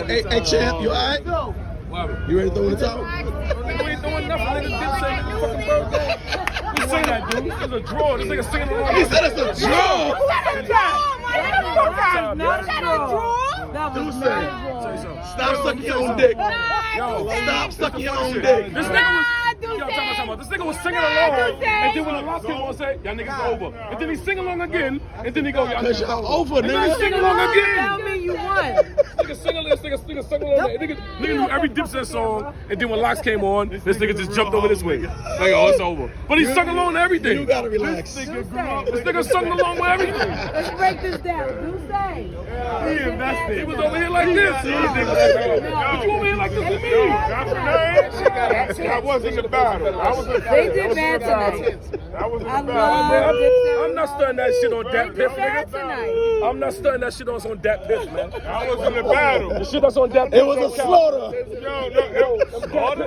Hey, champ, you alright? You ready to throw in the towel? We ain't doing nothing. Nigga, Dipset, nigga, fucking birthday. You sing that, dude. This is a draw. This nigga singing along. He said it's a draw. Dusse, stop sucking your own dick. Yo, stop sucking your own dick. This nigga was singing along, and then when the last came on, say, y'all niggas over. And then he sing along again, and then he go, y'all niggas over, nigga. And then he sing along again. Tell me you won. Nigga sing along, nigga sing along. Nigga knew every Dipset song, and then when Locks came on, this nigga just jumped over this way. Like, oh, it's over. But he sung along to everything. You gotta relax. This nigga sung along with everything. Let's break this down. Dusse. He was over here like this. But you over here like this with me. I wasn't in the battle. They did bad tonight. I was in I the love battle. Dipset. I'm not stunning that shit on that piff, Bad nigga. tonight. I'm not stunning that shit on that piff, man. I was in the battle. The shit that's on that piff It was a slaughter.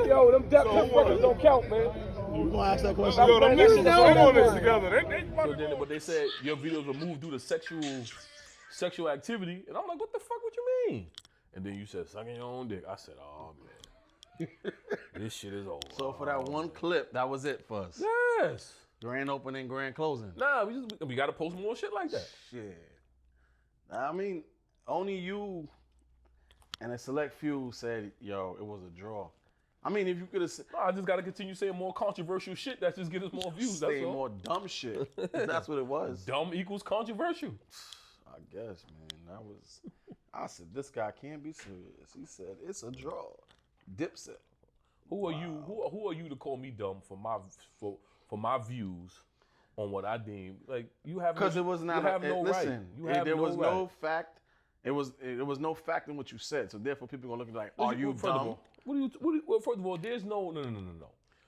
Yo, them that piff records don't count, man. You gonna ask that question? Yo, them niggas was on this together. So then, but they said your videos were moved due to sexual activity, and I'm like, what the fuck? What you mean? And then you said sucking your own dick. I said, oh man, this shit is over. So for that one clip, that was it for us. Yes. Grand opening, grand closing. Nah, we gotta post more shit like that. Shit. I mean, only you and a select few said, yo, it was a draw. I mean, if you could have said, No, I just gotta continue saying more controversial shit that just get us more views. That's say all. more dumb shit. That's what it was. Dumb equals controversial. I guess, man. I said, this guy can't be serious. He said, it's a draw. Dipset. Who are you? Who are you to call me dumb for my views on what I deem like you have? Because it was not. You have no listen, right. You have there no was right. no fact. There was no fact in what you said. So therefore, people are gonna look at like, are you First of dumb? all, well, first of all, there's no.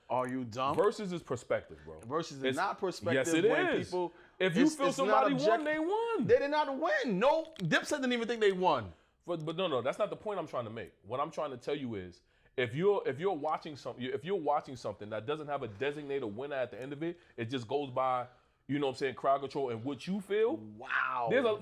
Are you dumb? Versus is perspective, bro. Versus is not perspective. Yes, it when is. People, if you it's feel not somebody object- won, they won. They did not win. No, Dipset didn't even think they won. But no, that's not the point I'm trying to make. What I'm trying to tell you is, if you're watching something that doesn't have a designated winner at the end of it, it just goes by, you know what I'm saying, crowd control and what you feel. Wow. There's a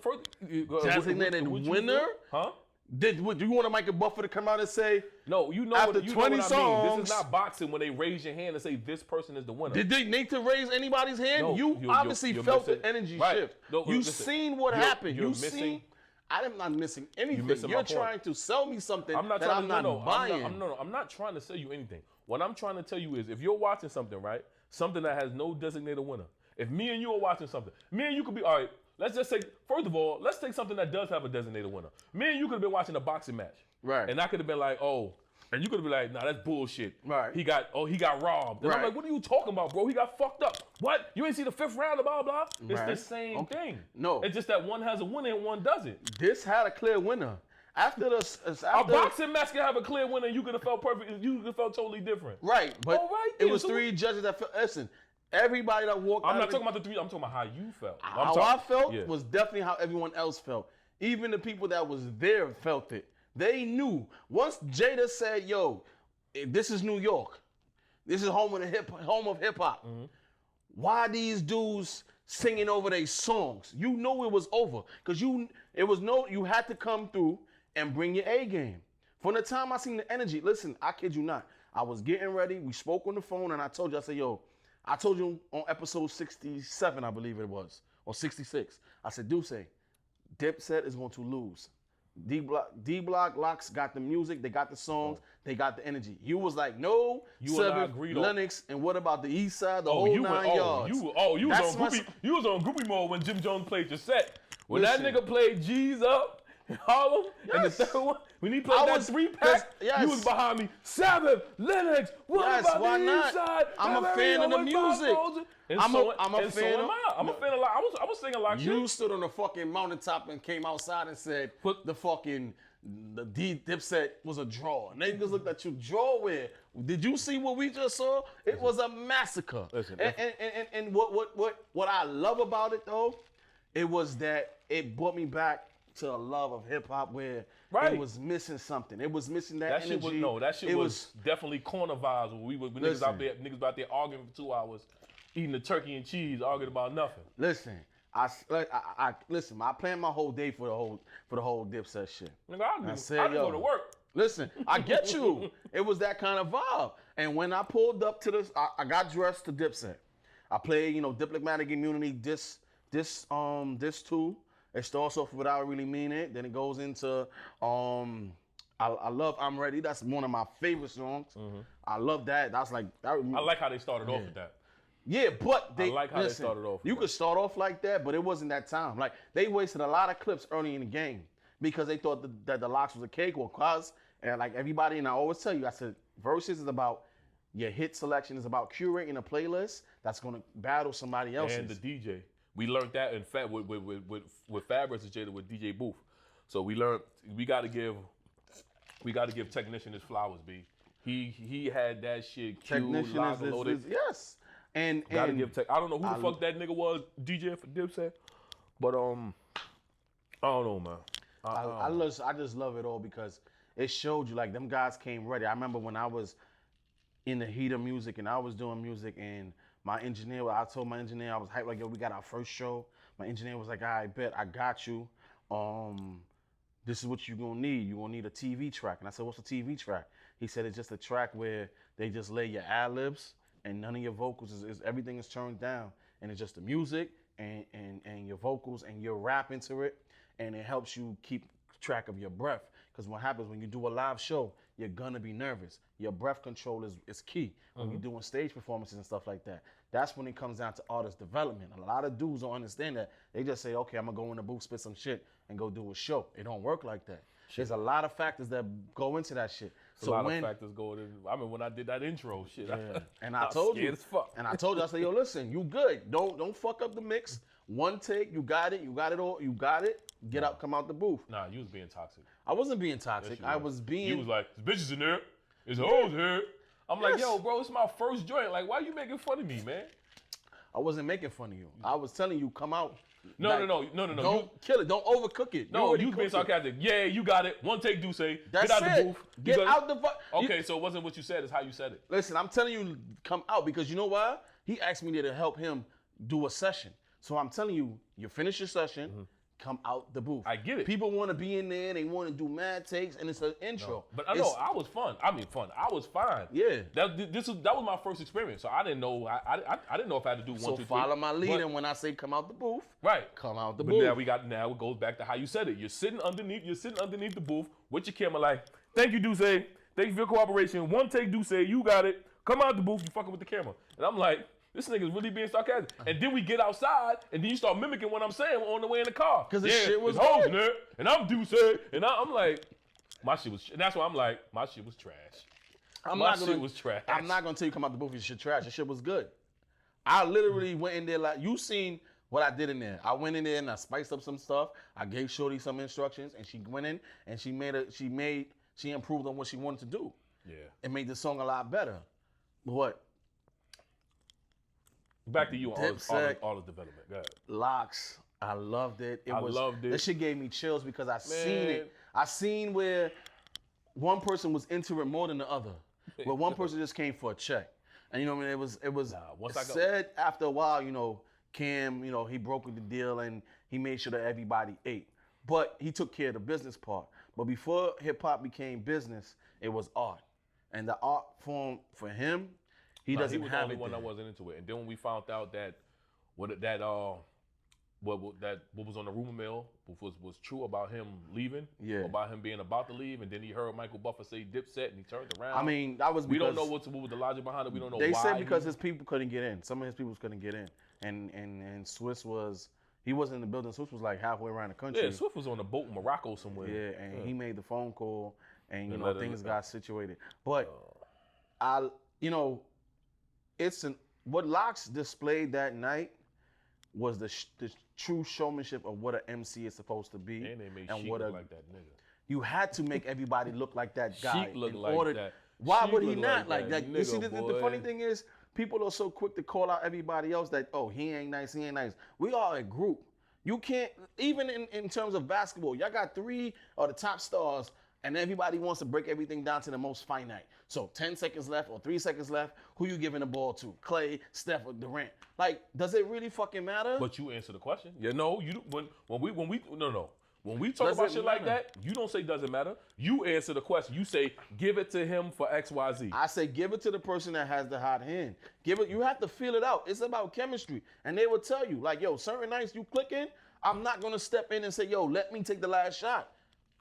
Designated what you winner? feel? Huh? Do you want Michael Buffer to come out and say? No, you know after what, you 20 know what I mean. This songs, is not boxing when they raise your hand and say this person is the winner. Did they need to raise anybody's hand? No, you obviously you're felt missing- the energy right. shift. No, You listen, seen what happened. you're You missing- seen. I'm not missing anything. missing my You're point. trying to sell me something I'm not that trying I'm to not buying. I'm not trying to sell you anything. What I'm trying to tell you is, if you're watching something, right, something that has no designated winner. If me and you are watching something, me and you could be all right. Let's just say, first of all, let's take something that does have a designated winner. Me and you could have been watching a boxing match, Right. and I could have been like, oh. And you could be like, nah, that's bullshit. Right. He got robbed. And I'm Right. like, what are you talking about, bro? He got fucked up. What? You ain't see the fifth round of blah, blah? It's Right. the same thing. No. It's just that one has a winner and one doesn't. This had a clear winner. After A boxing match can have a clear winner and you could have felt perfect. You could have felt totally different. Right, but All right, it then. was So three judges that felt. Listen, everybody that walked out I'm not of talking about the three. I'm talking about how you felt. how I felt Yeah. was definitely how everyone else felt. Even the people that was there felt it. They knew. Once Jada said, yo, this is New York. This is home of hip hop. Mm-hmm. Why these dudes singing over their songs? You know it was over. Because you had to come through and bring your A game. From the time I seen the energy, listen, I kid you not. I was getting ready. We spoke on the phone and I told you, I said, yo, I told you on episode 67, I believe it was, or 66. I said, Dusse, Dipset is going to lose. D-Block, Locks got the music, they got the songs, they got the energy. You was like, no, You and I Seven, agreed on- Lennox, and what about the East Side, the whole 9 yards? You was on groupie mode when Jim Jones played your set. When Listen. that nigga played G's Up in Harlem, and the Yes. third one, when he played that 3-pack, yes. you was behind me. Seven, Lennox, what Yes, about why the not? East Side? I'm a fan of the music. I'm a and fan so of- am I. I'm a fan of like I was singing like You shit. stood on the fucking mountaintop and came outside and said the Dipset was a draw. Niggas looked at you, draw where? Did you see what we just saw? It was a massacre. Listen, and what I love about it though, it was that it brought me back to a love of hip hop where Right. it was missing something. It was missing that That energy. shit was definitely corner vibes when when niggas out there arguing for 2 hours, eating the turkey and cheese, arguing about nothing. Listen, Listen. I planned my whole day for the whole Dipset shit. Nigga, I I didn't said, go to work. Listen, I get you. It was that kind of vibe. And when I pulled up to this, I got dressed to Dipset. I played, diplomatic immunity, this too. It starts off without really meaning it. Then it goes into I love I'm Ready. That's one of my favorite songs. I love that. That's like that. I like how they started off with that. Yeah, but I like how they started off. You could start off like that, but it wasn't that time. Like they wasted a lot of clips early in the game because they thought that the locks was a cakewalk. And like everybody, and I always tell you, I said verses is about your hit selection, is about curating a playlist that's gonna battle somebody else's. And the DJ. We learned that in fact with Fab vs. Jada with DJ Booth. So we learned we gotta give Technician his flowers, B. He had that shit queued, locked, loaded. Yes. And Gotta give Tech. I don't know who the fuck that nigga was, DJ for Dipset, but I don't know, man. I just love it all because it showed you like them guys came ready. I remember when I was in the heat of music and I was doing music and I told my engineer, I was hyped like, yo, we got our first show. My engineer was like, I bet I got you. This is what you're gonna need. You're gonna need a TV track. And I said, what's a TV track? He said, it's just a track where they just lay your ad-libs and none of your vocals everything is turned down. And it's just the music and your vocals and your rap into it. And it helps you keep track of your breath. Because what happens when you do a live show, you're gonna be nervous. Your breath control is key when you're doing stage performances and stuff like that. That's when it comes down to artist development. A lot of dudes don't understand that. They just say, okay, I'm gonna go in the booth, spit some shit, and go do a show. It don't work like that. There's a lot of factors that go into that shit. A lot of factors go in. I mean, when I did that intro shit, and I told you, as fuck. I said, yo, listen, you good. Don't fuck up the mix. One take, you got it all, you got it. Get out, come out the booth. Nah, you was being toxic. I wasn't being toxic. Yes, I was being. You was like, there's bitches in there, there's hoes here. I'm like, yo, bro, it's my first joint. Like, why you making fun of me, man? I wasn't making fun of you. I was telling you, come out. No. Don't kill it. Don't overcook it. No, you being sarcastic. Yeah, you got it. One take, Dusse. That's Get out the booth. Get out the booth. Okay, so it wasn't what you said. It's how you said it. Listen, I'm telling you, come out because you know why? He asked me to help him do a session. So I'm telling you, you finish your session, come out the booth. I get it. People want to be in there. They want to do mad takes, and it's an intro. No, but I know I was fun. I was fine. Yeah. That was my first experience, so I didn't know. I didn't know if I had to do 1, 2, 3. So follow my lead, and when I say come out the booth, right, come out the but booth. Now it goes back to how you said it. You're sitting underneath the booth with your camera, like, thank you, Dusse. Thank you for your cooperation. One take, Dusse. You got it. Come out the booth. You fucking with the camera, and I'm like, this nigga's really being sarcastic. And then we get outside, and then you start mimicking what I'm saying on the way in the car. Because the shit was hoes in there, and I'm Dusse, and I'm like, my shit was, and that's why I'm like, my shit was trash. My shit was trash. I'm not gonna tell you come out the booth, your shit trash. Your shit was good. I literally went in there like, you seen what I did in there. I went in there and I spiced up some stuff. I gave Shorty some instructions, and she went in and she improved on what she wanted to do. Yeah. It made the song a lot better. What? Back to you on Dipset, all the development. Go ahead. Locks. I loved it. I loved it. That shit gave me chills because I seen it. I seen where one person was into it more than the other. Where one person just came for a check. And you know what I mean? It was said after a while, Cam, he brokered the deal and he made sure that everybody ate. But he took care of the business part. But before hip hop became business, it was art. And the art form for him, he doesn't have it. He was the only one that wasn't into it. And then when we found out that what was on the rumor mill was true about him leaving, or about him being about to leave, and then he heard Michael Buffer say Dipset, and he turned around. I mean, that was because we don't know what was the logic behind it. We don't know. They why said because his people couldn't get in. Some of his people couldn't get in, and Swiss he wasn't in the building. Swiss was like halfway around the country. Yeah, Swift was on a boat in Morocco somewhere. Yeah, and he made the phone call, and things got situated. But what Locks displayed that night was the true showmanship of what an MC is supposed to be. And they made Sheik look like that nigga. You had to make everybody look like that guy. Sheik looked like that. Why Sheik would he not like that? Nigga, you see, the funny thing is, people are so quick to call out everybody else that, oh, he ain't nice. We are a group. You can't, even in terms of basketball, y'all got 3 of the top stars And everybody wants to break everything down to the most finite. So 10 seconds left or 3 seconds left, who you giving the ball to? Clay, Steph, or Durant? Like, does it really fucking matter? But you answer the question. Yeah, no, you when we talk Does about it shit like matter? that, you don't say doesn't matter. You answer the question. You say give it to him for X, Y, Z. I say give it to the person that has the hot hand. Give it. You have to feel it out. It's about chemistry. And they will tell you, like, yo, certain nights you clicking, I'm not gonna step in and say, yo, let me take the last shot.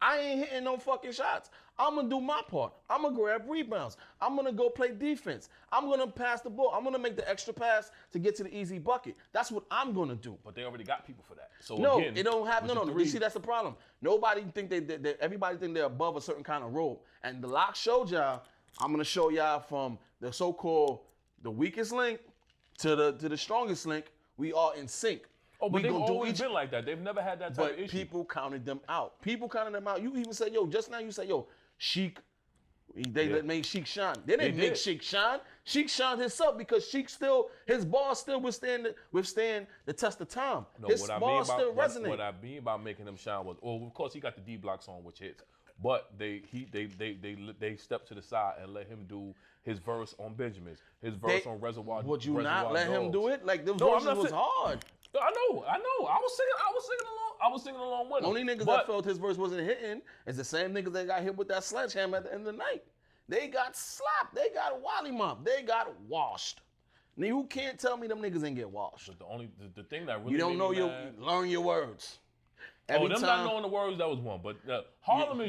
I ain't hitting no fucking shots. I'm gonna do my part. I'm gonna grab rebounds. I'm gonna go play defense. I'm gonna pass the ball. I'm gonna make the extra pass to get to the easy bucket. That's what I'm gonna do. But they already got people for that. So No, again, it don't have. with No. the You three- see, that's the problem. Nobody think everybody think they're above a certain kind of role. And the lock showed y'all. I'm gonna show y'all from the so-called the weakest link to the strongest link. We are in sync. Oh, but we they've gonna do always each- been like that. They've never had that type But of issue. people counted them out. People counted them out. You even said, yo, just now you said, yo, Sheik, they made Sheik shine. They didn't They make did. Sheik shine. Sheik shined himself because Sheik his bars still withstand the test of time. No, His what I mean bars about still resonate. what I mean about making him shine was, well, of course he got the D blocks on, which hits, but they stepped to the side and let him do his verse on Benjamin's, his verse on Reservoir. Would you Reservoir not let him Dogs. do it? Like the No, I'm verses not was saying- hard. I know. I was singing along with him. Only niggas But- that felt his verse wasn't hitting is the same niggas that got hit with that sledgehammer at the end of the night. They got slapped. They got wally mopped. They got washed. Now you can't tell me them niggas ain't get washed. But the thing that really You don't made know me mad, learn your words. them not knowing the words, that was one. But Harlem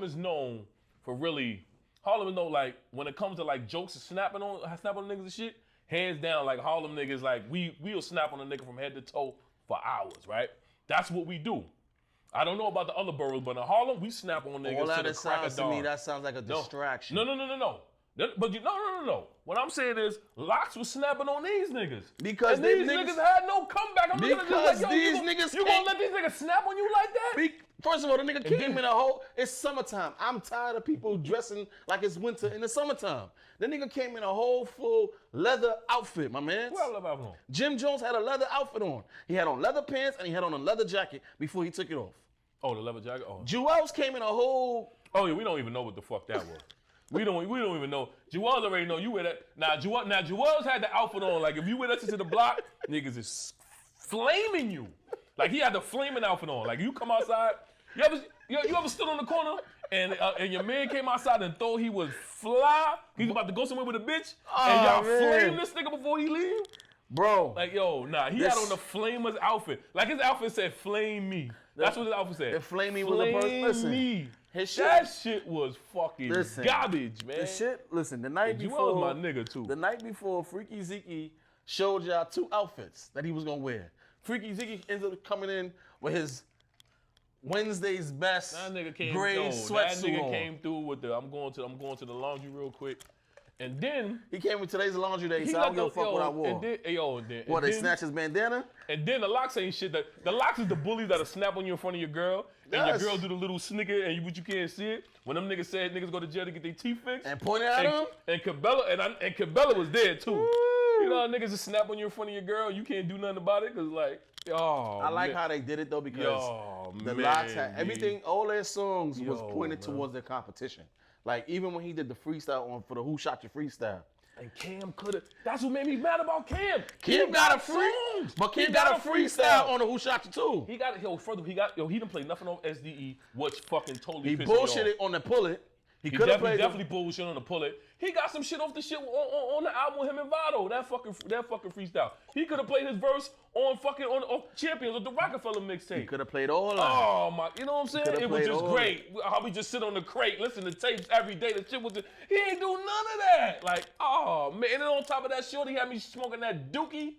is known for really. Harlem is known, like, when it comes to like jokes and snapping on niggas and shit. Hands down, like Harlem niggas, like we'll snap on a nigga from head to toe for hours, right? That's what we do. I don't know about the other boroughs, but in Harlem we snap on niggas All to that the it crack sounds of to me, dawn. that sounds like a distraction. No. But no. What I'm saying is, Locks was snapping on these niggas. Because and they these niggas- niggas had no comeback. I'm looking at Because this like, yo, these you gonna- niggas you gonna can't- let these niggas snap on you like that? First of all, the nigga came in a whole, it's summertime. I'm tired of people dressing like it's winter in the summertime. The nigga came in a whole full leather outfit, my man. What I love about him? Jim Jones had a leather outfit on. He had on leather pants and he had on a leather jacket before he took it off. Oh, the leather jacket. Oh. Jewels came in a whole, Oh yeah, we don't even know what the fuck that was. We don't even know. Jewels already know you wear that. Now Jewels had the outfit on. Like if you wear that to the block, niggas is flaming you. Like he had the flaming outfit on. Like you come outside. You ever stood on the corner and your man came outside and thought he was fly? He's about to go somewhere with a bitch, and y'all flame this nigga before he leave. bro. Like yo, nah, he had on the flamer's outfit. Like his outfit said, "Flame me." That's what his outfit said. The flame me was a person. Flame Listen, me. his shit- That shit was fucking Listen, garbage, man. the shit, listen, the night You before, was my nigga too. the night before, Freaky Zeke showed y'all 2 outfits that he was gonna wear. Freaky Zeke ended up coming in with his Wednesday's best That nigga came. gray That sweatsuit nigga on. came through with the. I'm going to the laundry real quick, and then He came with today's laundry day, he so I don't give a fuck what I And wore. then, and then, What, and they then, snatch his bandana? And then the Locks ain't shit. The Locks is the bullies that'll snap on you in front of your girl, and Yes. your girl do the little snicker, and but you can't see it. When them niggas said niggas go to jail to get their teeth fixed, And pointed at him? and Cabela was there too. You know, niggas just snap on you in front of your girl, you can't do nothing about it, cause like, I like man. how they did it though, because Yo, the man, Locks had B. everything, all their songs was Yo, pointed man. towards their competition. Like even when he did the freestyle on for the Who Shot Your Freestyle. And Cam coulda. That's what made me mad about Cam. Cam got a songs. But Cam He got a freestyle on the Who Shot You Too. He got he didn't play nothing on SDE, which fucking totally He pissed me off. bullshitted on the Pull It. He He could have played. definitely bullshit on the pull it. He got some shit off the shit on the album with him and Vado. That fucking freestyle. He could have played his verse on Champions of the Rockefeller He mixtape. could have played all that. Oh my, you know what I'm saying? Coulda It was played just all great. How we just sit on the crate, listen to tapes every day. The shit was just, he ain't do none of that. Like, oh man, and then on top of that, Shorty had me smoking that dookie.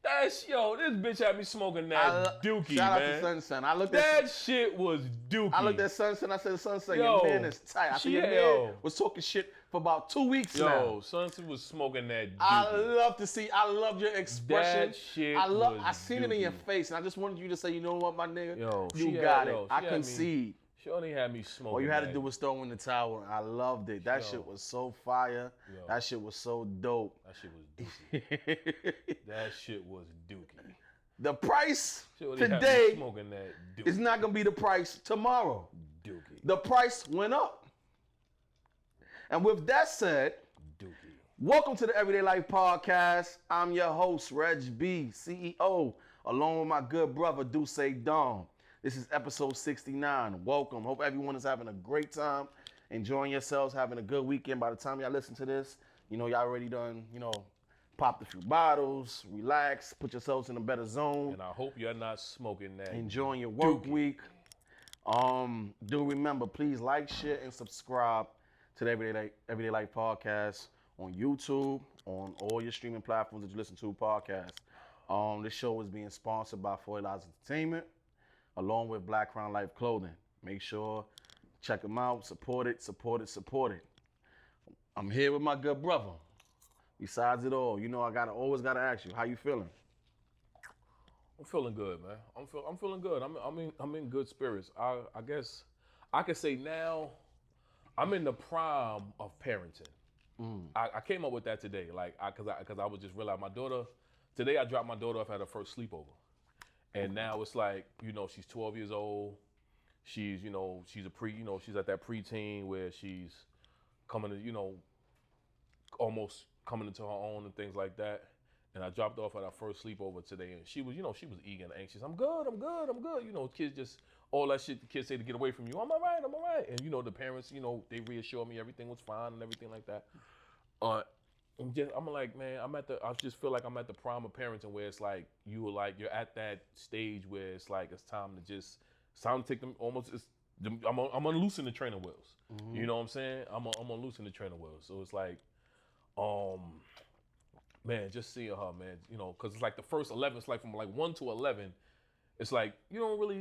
This bitch had me smoking that dookie, Shout man. out to Sunsun. I looked That at shit was dookie. Sunsun. I said, Sunsun, Yo, your man is tight. I think your yo. man was talking shit for about 2 weeks now. Yo, Sunset was smoking that dookie. I love your expression. That shit I was seen it in your dookie. face, and I just wanted you to say, you know what, my nigga? Yo, you she got had- it. yo, I she had me- concede. Shorty had me smoking. All you had to that. do was throw in the towel. I loved it. That shit was so fire. Yo. That shit was so dope. That shit was dookie. That shit was dookie. The price Shorty had me today smoking that dookie. is not gonna be the price tomorrow. Dookie. the price went up. And with that said, welcome to the Everyday Life Podcast. I'm your host, Reg B, CEO, along with my good brother, Dusse Dom. This is episode 69. Welcome. Hope everyone is having a great time, enjoying yourselves, having a good weekend. By the time y'all listen to this, y'all already done, popped a few bottles, relax, put yourselves in a better zone. And I hope you're not smoking that. Enjoying your work week. Do remember, please like, share, and subscribe to the Everyday Life Podcast on YouTube, on all your streaming platforms that you listen to podcasts. This show is being sponsored by $40 Entertainment, along with Black Crown Life Clothing. Make sure check them out, support it. I'm here with my good brother. Besides it all, I always gotta ask you, how you feeling? I'm feeling good, man. I'm feeling good. I'm in good spirits. I guess I could say now I'm in the prime of parenting. I came up with that today, cause I was just realizing my daughter. Today I dropped my daughter off at her first sleepover, and now it's like she's 12 years old. She's she's she's at that preteen where she's coming to almost coming into her own and things like that. And I dropped off at our first sleepover today, and she was eager and anxious. I'm good. Kids just all that shit the kids say to get away from you. I'm all right. And the parents, they reassure me everything was fine and everything like that. I'm like, man, I just feel like I'm at the prime of parenting where it's like you're at that stage where it's like it's time to take them almost. I'm gonna loosen the training wheels. Mm-hmm. You know what I'm saying? I'm gonna loosen the training wheels. So it's like, man, just seeing her, man, because it's like the first 11, it's like from like 1 to 11, it's like,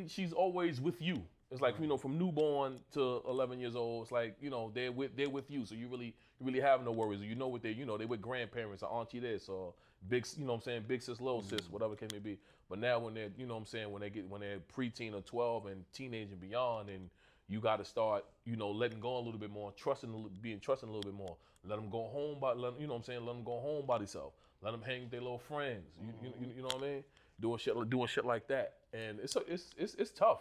she's always with you. It's like, from newborn to 11 years old, it's like, they're with you. So you really have no worries. What they with grandparents or auntie this or big, big sis, little sis, whatever case may be. But now when they're, when they're preteen or 12 and teenage and beyond, and you got to start, letting go a little bit more, trusting a little bit more. Let them go home let them go home by themselves. Let them hang with their little friends. You know what I mean? Doing shit like that. And it's tough.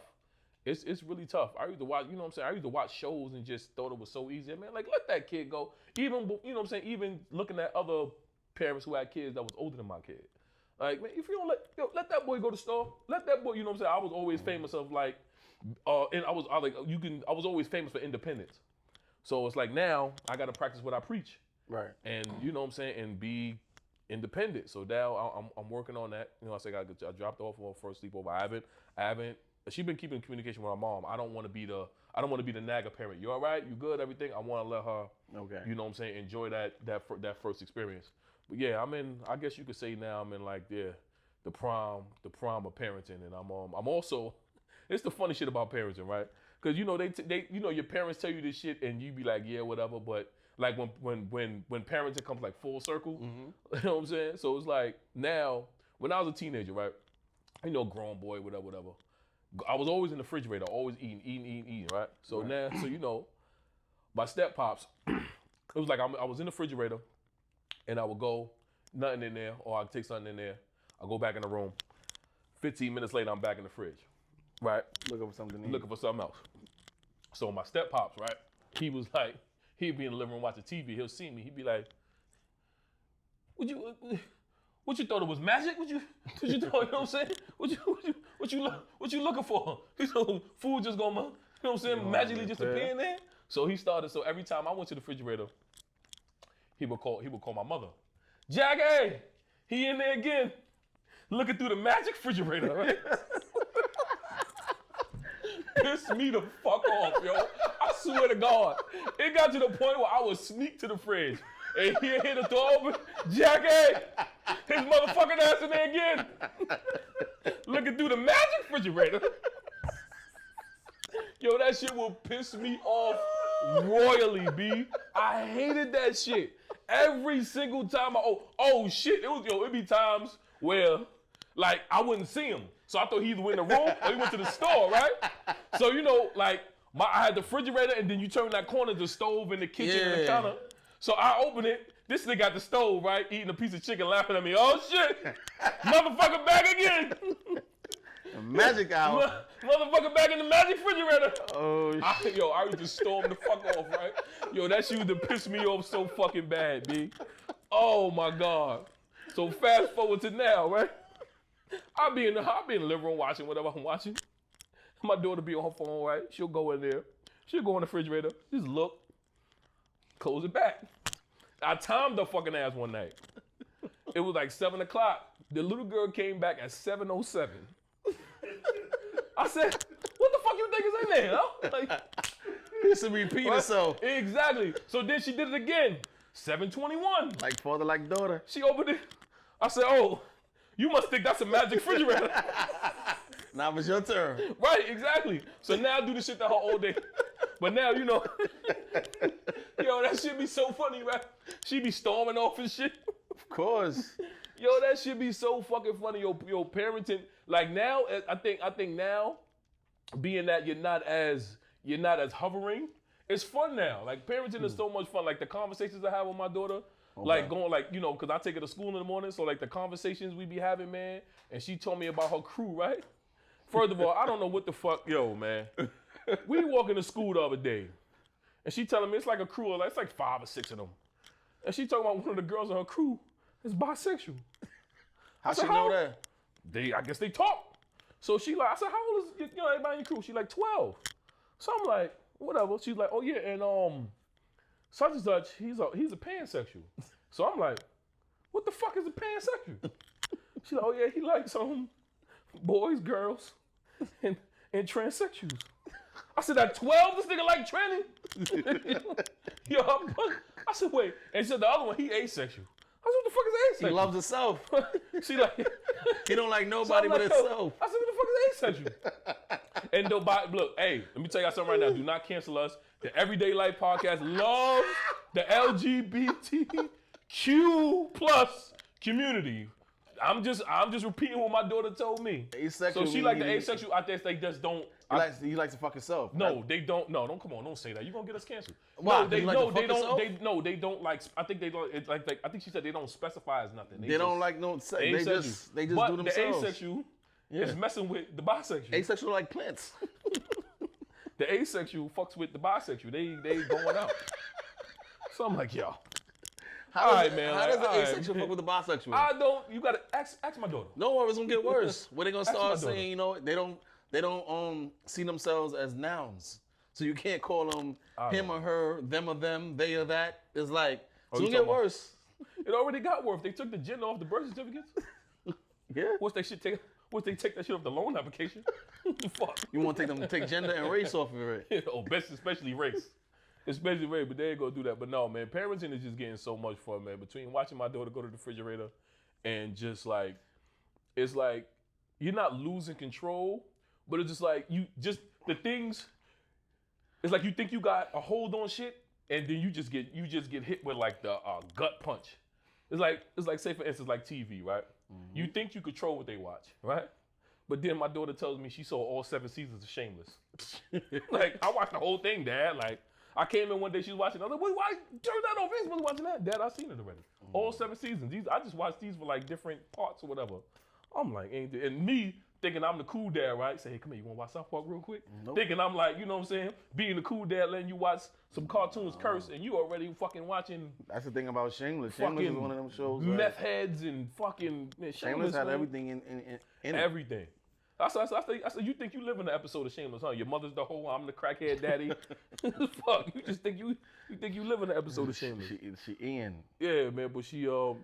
It's really tough. I used to watch, I used to watch shows and just thought it was so easy. Man, like, let that kid go. Even, even looking at other parents who had kids that was older than my kid. Like, man, if you don't let that boy go to the store. Let that boy, I was always famous of like, and I was always famous for independence. So it's like now I got to practice what I preach. Right. And and be independent. So now I'm working on that. I said I dropped off on first sleepover. I haven't. She's been keeping communication with her mom. I don't want to be the nagger parent. You all right? You good? Everything? I want to let her. Enjoy that first experience. But yeah, I guess you could say now I'm in like the prime of parenting, and I'm also. It's the funny shit about parenting, right? Because they your parents tell you this shit and you be like, yeah, whatever. But like when parenting comes like full circle, you know what I'm saying? So it's like now when I was a teenager, right? Grown boy, whatever. I was always in the refrigerator, always eating, right? So right. Now, so my step pops, it was like I was in the refrigerator, and I would go, nothing in there, or I'd take something in there. I go back in the room. 15 minutes later, I'm back in the fridge. Right, looking for something else. So my step pops, right? He was like, he'd be in the living room watching TV. He'll see me. He'd be like, what you thought it was magic? What you thought? You know what I'm saying? What you looking for? Food just gonna, what I'm saying, magically just appear in there. So he started. So every time I went to the refrigerator, he would call my mother. Jackie, he in there again, looking through the magic refrigerator, right? Pissed me the fuck off, yo. I swear to God. It got to the point where I would sneak to the fridge and he'd hit the door open. Jackie! His motherfucking ass in there again. Looking through the magic refrigerator. Yo, that shit will piss me off royally, B. I hated that shit. Every single time oh shit. It'd be times where like I wouldn't see him. So I thought he either went in the room or he went to the store, right? So, I had the refrigerator and then you turn that corner, the stove and the kitchen and the counter. So I open it. This nigga got the stove, right? Eating a piece of chicken, laughing at me. Oh, shit. Motherfucker back again. Magic hour. Motherfucker back in the magic refrigerator. Oh, shit. I used to storm the fuck off, right? Yo, that shit used to piss me off so fucking bad, B. Oh my God. So fast forward to now, right? I'll be in the living room watching whatever I'm watching. My daughter be on her phone, right? She'll go in there. She'll go in the refrigerator. Just look. Close it back. I timed the fucking ass one night. It was like 7 o'clock. The little girl came back at 7:07. I said, what the fuck you think is in there, huh? Like, This will repeat itself. exactly. So then she did it again. 7:21. Like father, like daughter. She opened it. I said, oh, you must think that's a magic refrigerator. Now it's your turn. Right, exactly. So now I do the shit that her all day. But now, you know, yo, that shit be so funny, right? She be storming off and shit. Of course. Yo, that shit be so fucking funny. Yo, parenting. Like now, I think now, being that you're not as hovering, it's fun now. Like parenting is so much fun. Like the conversations I have with my daughter, like going like, you know, cause I take her to school in the morning. So like the conversations we be having, man. And she told me about her crew, right? First of all, I don't know what the fuck, yo, man. We walking to school the other day, and she telling me it's like a crew of like, it's like 5 or 6 of them. And she talking about one of the girls on her crew is bisexual. How she know that? I guess they talk. So she like, I said, how old is everybody in your crew? She like 12. So I'm like, whatever. She's like, oh yeah, and such and such, he's a pansexual. So I'm like, what the fuck is a pansexual? She's like, oh yeah, he likes boys, girls, and transsexuals. I said, at 12, this nigga like tranny? Yo, I said, wait. And she said, the other one, he asexual. I said, what the fuck is asexual? He loves himself. She like, He don't like nobody but himself. I said, what the fuck is asexual? And look, hey, let me tell y'all something right now. Do not cancel us. The Everyday Life podcast loves the LGBTQ plus community. I'm just repeating what my daughter told me. Asexual. So she like the asexual out there. They just don't. He likes to fuck himself. No, right? they don't. No, don't come on. Don't say that. You're gonna get us canceled. Why? No, they He like to fuck himself? They don't like. I think they don't. It's like I think she said they don't specify as nothing. They don't like no sex. They just but do themselves. The asexual is messing with the bisexual. Asexual like plants. The asexual fucks with the bisexual. They going out. So I'm like, yo. How does the asexual fuck with the bisexual? I don't. You gotta ask my daughter. No, it's gonna get worse. When they gonna Ask my start daughter. saying, you know, they don't see themselves as nouns. So you can't call them him or her, them or them, they or that. It's like it's you gonna get talking about- worse. It already got worse. They took the gender off the birth certificates. Yeah. Once they take that shit off the loan application. Fuck. You want to take gender and race off of it? Oh, especially race. Especially race, but they ain't gonna do that. But no, man, parenting is just getting so much fun, man. Between watching my daughter go to the refrigerator and just like, it's like you're not losing control, but it's just like the things. It's like you think you got a hold on shit, and then you just get hit with like the gut punch. It's like say for instance like TV, right? Mm-hmm. You think you control what they watch, right? But then my daughter tells me she saw all 7 seasons of Shameless. Like I watched the whole thing, Dad. Like I came in one day, she was watching. I was like, why turn that off? He's supposed to watching that, Dad. I've seen it already. Mm-hmm. All 7 seasons. I just watched these for like different parts or whatever. I'm like, and me thinking I'm the cool dad, right? Say, hey, come here, you want to watch South Park real quick? Nope. Thinking I'm like, you know what I'm saying? Being the cool dad, letting you watch some cartoons curse, and you already fucking watching. That's the thing about Shameless. Shameless is one of them shows. Meth heads and fucking. Man, Shameless had man. everything in everything. I said, you think you live in the episode of Shameless, huh? Your mother's the hoe, I'm the crackhead daddy. Fuck, you just think you live in the episode of Shameless. She Ian. Yeah, man, but she Oh,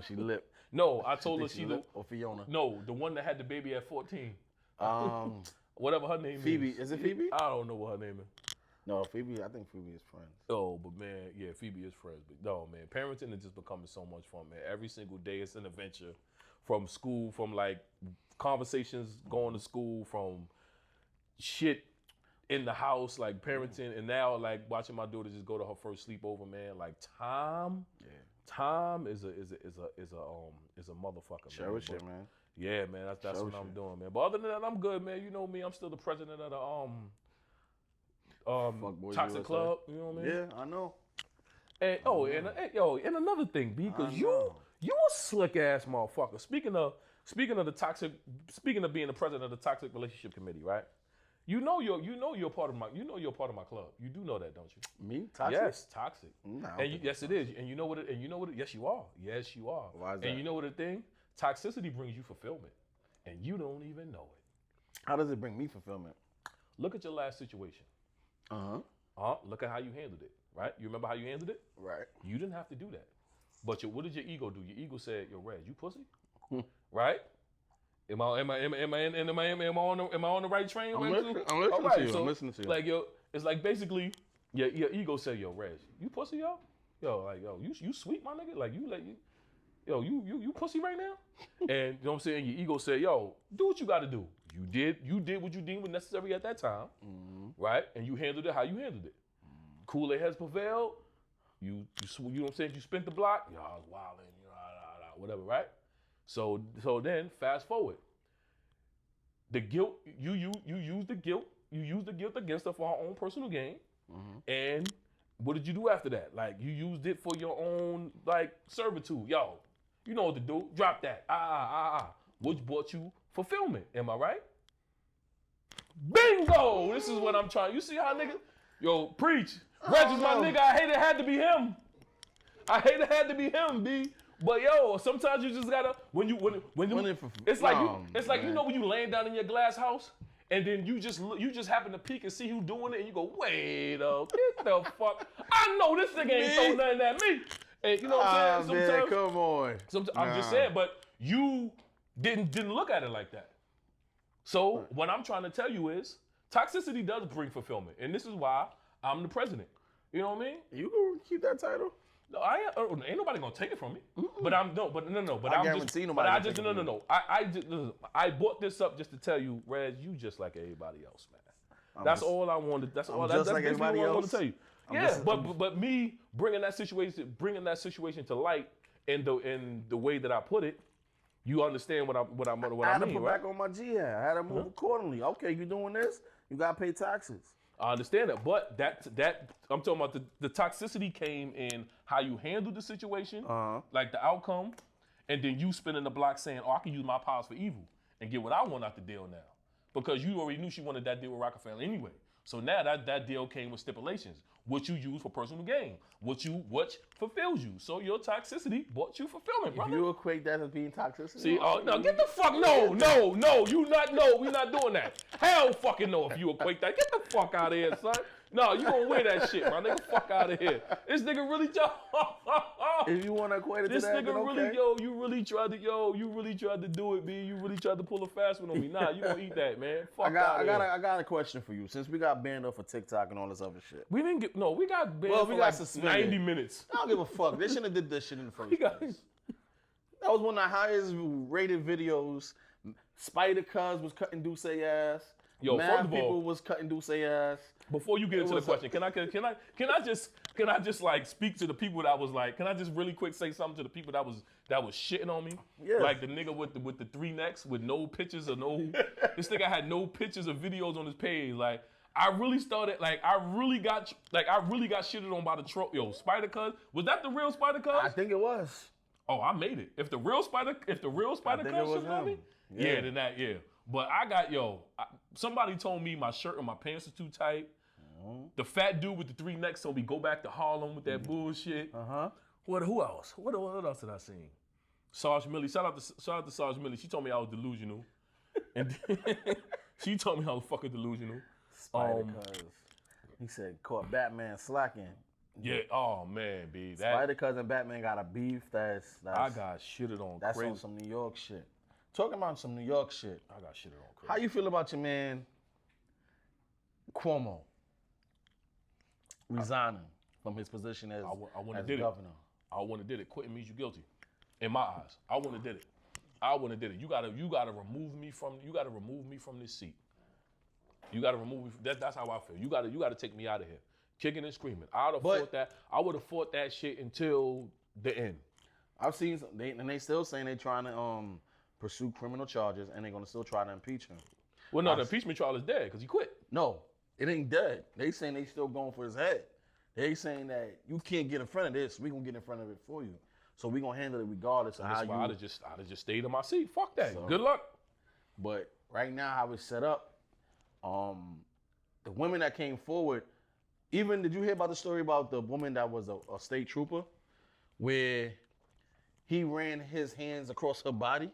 she Lip. No, I told her she Lip or Fiona. No, the one that had the baby at 14. Whatever her name Phoebe. is. Is it Phoebe? I don't know what her name is. No, Phoebe. I think Phoebe is friends. Oh, but man, yeah, Phoebe is friends. But no, man, parenting is just becoming so much fun, man. Every single day it's an adventure. From school, from like conversations going to school, from shit in the house, like parenting, and now like watching my daughter just go to her first sleepover, man. Like time is a motherfucker. Cherish it, man. Yeah, man, that's what I'm doing, man. But other than that, I'm good, man. You know me, I'm still the president of the Toxic Club. You know what I mean? Yeah, I know. And and another thing, because You a slick ass motherfucker. Speaking of being the president of the toxic relationship committee, right? You know you're part of my club. You do know that, don't you? Me? Toxic? Yes, toxic. No, Yes, it is. And you know what? Yes, you are. Yes, you are. Why is that? And you know what the thing? Toxicity brings you fulfillment, and you don't even know it. How does it bring me fulfillment? Look at your last situation. Look at how you handled it. Right? You remember how you handled it? Right. You didn't have to do that. But what did your ego do? Your ego said, "Yo, Reg, you pussy." Right? Am I on the right train? I'm listening to you. I'm listening to you. Like it's like basically your ego said, "Yo, Reg, you pussy, yo, you sweet, my nigga, like you pussy right now." And you know what I'm saying? Your ego said, "Yo, do what you got to do." You did what you deemed was necessary at that time, right? And you handled it how you handled it. Cooler heads prevailed. You know what I'm saying? You spent the block. Yo, I was wilding, whatever, right? So then fast forward. The guilt, you use the guilt against her for her own personal gain. And what did you do after that? Like you used it for your own like servitude. Yo, you know what to do. Drop that. Which brought you fulfillment. Am I right? Bingo! This is what I'm trying. You see how nigga? Yo, preach. Reg is my nigga. I hate it had to be him. B. But yo, sometimes you just gotta it's like you know when you laying down in your glass house and then you just happen to peek and see who doing it and you go, wait, get the fuck. I know this nigga ain't throwing nothing at me. And you know what I'm saying? Sometimes, man, come on. I'm just saying, but you didn't look at it like that. So what I'm trying to tell you is toxicity does bring fulfillment, and this is why I'm the president. You know what I mean? You gonna keep that title? No, ain't nobody gonna take it from me. But I brought this up just to tell you, Reg, you just like everybody else, man. That's all I wanted. That's all. That's like everybody else. I want to tell you. But me bringing that situation to light in the way that I put it, you understand what I mean. I had to put back on my G hat. I had to move accordingly. Okay, you doing this? You gotta pay taxes. I understand that, but that I'm talking about the toxicity came in how you handled the situation, like the outcome, and then you spinning the block saying, "Oh, I can use my powers for evil and get what I want out the deal now," because you already knew she wanted that deal with Rockefeller anyway. So now that deal came with stipulations, what you use for personal gain, what fulfills you. So your toxicity brought you fulfillment, brother. If you equate that as being toxicity, see, no, get the fuck, no, we're not doing that. Hell fucking no if you equate that. Get the fuck out of here, son. No, you gonna wear that shit, my nigga. Fuck out of here. This nigga really if you wanna equate it to this that, nigga really, okay. you really tried to do it, B. You really tried to pull a fast one on me. Nah, you gonna eat that, man. Fuck out of here. I got a question for you. Since we got banned off of TikTok and all this other shit. We got banned for got like 90 minutes. I don't give a fuck. They shouldn't have did this shit in the first place. That was one of the highest rated videos. Spider Cuz was cutting Dusse ass. Yo, Mad first of people all, was cutting Dusse ass. Before you get into the question, can I just like speak to the people that was like, can I just really quick say something to the people that was shitting on me? Yeah. Like the nigga with the 3 necks with no pictures or no this nigga had no pictures or videos on his page. Like I really got shitted on by the troll. Yo, Spider Cuz, was that the real Spider Cuz? I think it was. Oh, I made it. If the real Spider Cuz shitted on me, then that, yeah. But I got, somebody told me my shirt and my pants are too tight. The fat dude with the 3 necks told me go back to Harlem with that bullshit. Who else? What else did I see? Sarge Millie. Shout out to Sarge Millie. She told me I was delusional. And she told me I was fucking delusional. Spider Cuz. He said caught Batman slacking. Yeah, oh man, B. Spider Cuz and Batman got a beef that's I got shitted on that's crazy. On some New York shit. Talking about some New York shit. I got shitted on crazy. How you feel about your man Cuomo resigning from his position as governor? I wouldn't have did it. Quitting means you guilty. In my eyes, I wouldn't have did it. You gotta remove me from this seat. You gotta remove me. That's how I feel. You gotta take me out of here, kicking and screaming. I would have fought that shit until the end. I've seen they still saying they trying to pursue criminal charges and they're gonna still try to impeach him. Well, no, the impeachment trial is dead because he quit. No, it ain't dead. They saying they still going for his head. They saying that you can't get in front of this. We gonna get in front of it for you. So we gonna handle it regardless of how That's you. why I'd have just stayed in my seat. Fuck that. So- Good luck. But right now, how it's set up, the women that came forward, even did you hear about the story about the woman that was a state trooper, where he ran his hands across her body,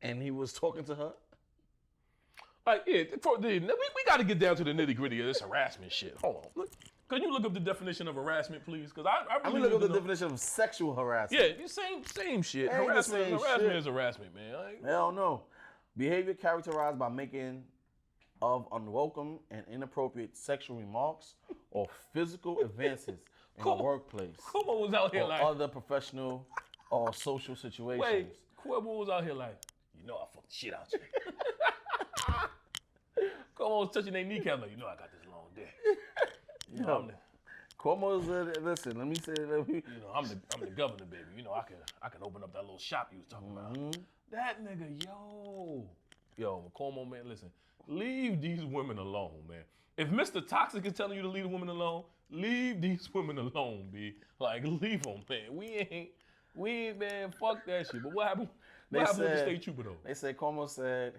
and he was talking to her? Like, yeah, we got to get down to the nitty gritty of this harassment shit. Hold on. Can you look up the definition of harassment, please? Because I I'm really gonna look need up the to know. definition of sexual harassment. Yeah, you same shit. Ain't the Harassment, same harassment shit. is harassment, man. Like, Hell no. Behavior characterized by making of unwelcome and inappropriate sexual remarks or physical advances in the workplace Cuomo was out here or like, other professional or social situations. wait, Cuomo was out here like, you know I fucked the shit out you. Cuomo was touching their kneecap like, you know I got this long dick. You know, Cuomo's listen. Let me say. I'm the governor, baby. You know I can open up that little shop you was talking about. That nigga, yo, Cuomo, man, listen, leave these women alone, man. If Mr. Toxic is telling you to leave the women alone, leave these women alone, B. Like, leave them, man. We ain't, man, fuck that shit. But what happened? What happened with the state trooper, though? They said Cuomo said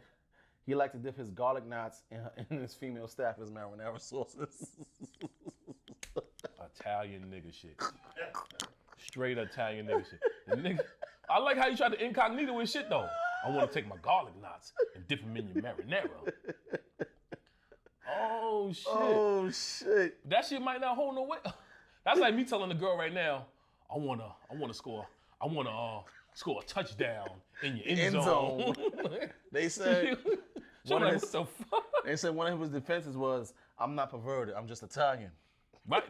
he liked to dip his garlic knots in his female staffers' marinara sauces. Italian nigga shit. Straight Italian nigga shit. The nigga, I like how you try to incognito with shit, though. I want to take my garlic knots and dip them in your marinara. Oh, shit. Oh shit. That shit might not hold no weight. That's like me telling the girl right now, I wanna score a touchdown in your end zone. They said What the fuck? they said one of his defenses was, "I'm not perverted. I'm just Italian." Right,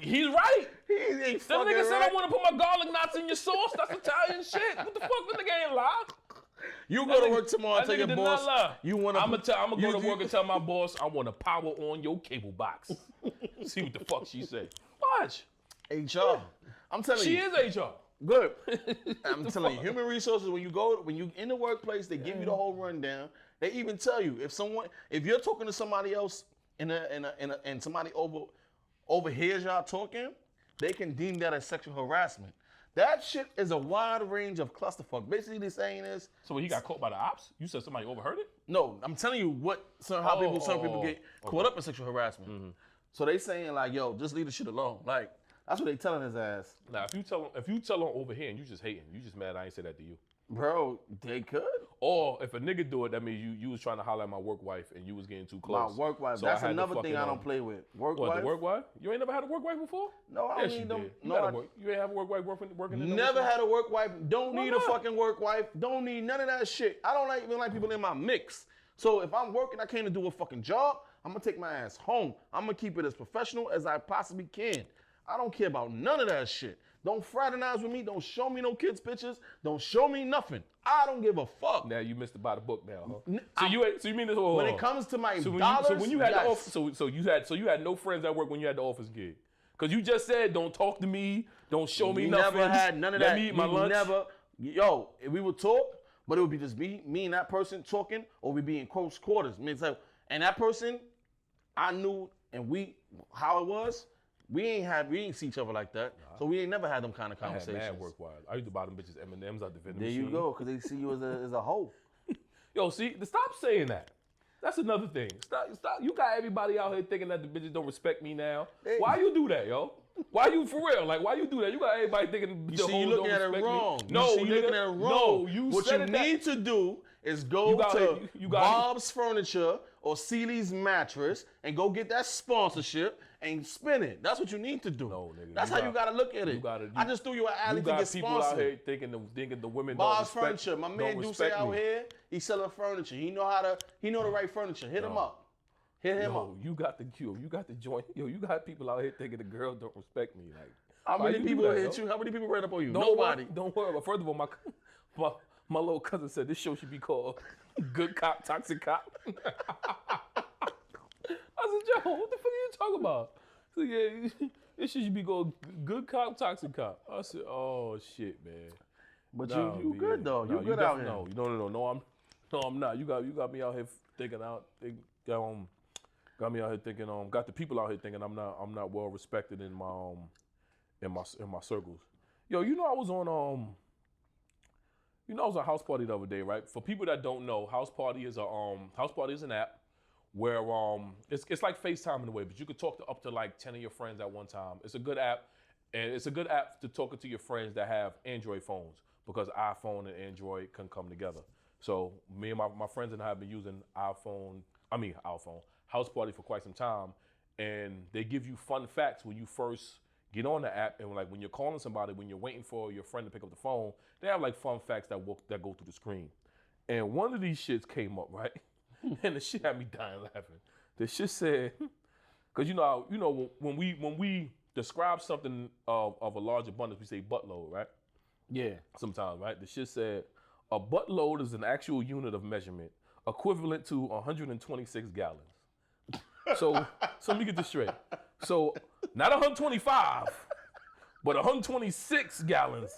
he's right. He ain't That fucking nigga said, right. I want to put my garlic knots in your sauce. That's Italian shit. What the fuck? That nigga ain't lie. You go to work tomorrow and That tell nigga your did boss not lie. you want to. I'm gonna go to work and tell my boss I want to power on your cable box. See what the fuck she say. Watch. HR. I'm telling She you. is HR. Good. I'm telling you, human resources, when you in the workplace, they give you the whole rundown. They even tell you if you're talking to somebody else and somebody overhears y'all talking, they can deem that as sexual harassment. That shit is a wide range of clusterfuck. Basically, they're saying is, So when he got caught by the ops, you said somebody overheard it? no, I'm telling you some people get caught up in sexual harassment. So they saying like, yo, just leave the shit alone. Like, that's what they telling his ass. Now, if you tell him over here and you just hating, you just mad I ain't say that to you. Bro, they could. Or if a nigga do it, that means you was trying to holler at my work wife and you was getting too close. My work wife. So That's I had to another thing fucking, I don't play with. Work What, wife. the work wife? You ain't never had a work wife before? No, I Yes, don't you need them. did. No, You ain't have a work wife working in the never had a work wife. Don't Why need not? a fucking work wife. Don't need none of that shit. I don't even like people in my mix. So if I'm working, I came to do a fucking job. I'm gonna take my ass home. I'm gonna keep it as professional as I possibly can. I don't care about none of that shit. Don't fraternize with me. Don't show me no kids' pictures. Don't show me nothing. I don't give a fuck. Now you missed about the book now, huh? I- So you mean this? When it comes to my dollars, so when you had yes. the office, so you had no friends at work when you had the office gig, because you just said don't talk to me, don't show me We nothing. never had none of Let that. me eat my We lunch. never, we would talk, but it would be just me and that person talking, or we'd be in close quarters. I mean, it's like, and that person, I knew, and how it was, we ain't see each other like that. So we ain't never had them kind of I had conversations. mad work wives. I used to buy them bitches M&Ms out the vending There machine. you go, because they see you as a hoe. Yo, see, stop saying that. That's another thing. Stop. You got everybody out here thinking that the bitches don't respect me now. Why you do that, yo? Why you for real? Like, why you do that? You got everybody thinking the You see, hoes you don't looking at it respect me. wrong. No, you see, you looking nigga. at it wrong. No, you what said you it that- need to do is go You got to it. You got it. Bob's Furniture or Sealy's Mattress and go get that sponsorship and spin it. That's what you need to do. No, nigga, That's you how you gotta look at it. gotta- I just threw you an alley You to got get people out sponsored. here thinking the women Bob's don't respect. Furniture, my man don't Dusse respect out me. here, he selling furniture. He know the right furniture. Hit him up. Hit him up. Yo, you got the joint. Yo, you got people out here thinking the girls don't respect me. Like, How why many you do people that, hit yo? you? How many people ran up on you? Don't Nobody. Worry, don't worry. But first of all, my little cousin said this show should be called Good Cop, Toxic Cop. I said, Joe, what the fuck are you talking about? So yeah, this shit should be called Good Cop, Toxic Cop. I said, oh shit, man. But Nah, you B, good though. no, You good out here. No, I'm not. You got me out here got me out here thinking got the people out here thinking I'm not well respected in my circles. Yo, you know I was on I was on House Party the other day, right? For people that don't know, House Party is an app where it's like FaceTime in a way, but you could talk to up to like 10 of your friends at one time. It's a good app, and it's a good app to talk to your friends that have Android phones because iPhone and Android can come together. So me and my friends and I have been using House Party for quite some time, and they give you fun facts when you first get on the app, and like when you're calling somebody, when you're waiting for your friend to pick up the phone, they have like fun facts that go through the screen. And one of these shits came up, right? And the shit had me dying laughing. The shit said, because when we describe something of a large abundance, we say buttload, right? Yeah. Sometimes, right? The shit said, a buttload is an actual unit of measurement equivalent to 126 gallons. So let me get this straight. So not 125, but 126 gallons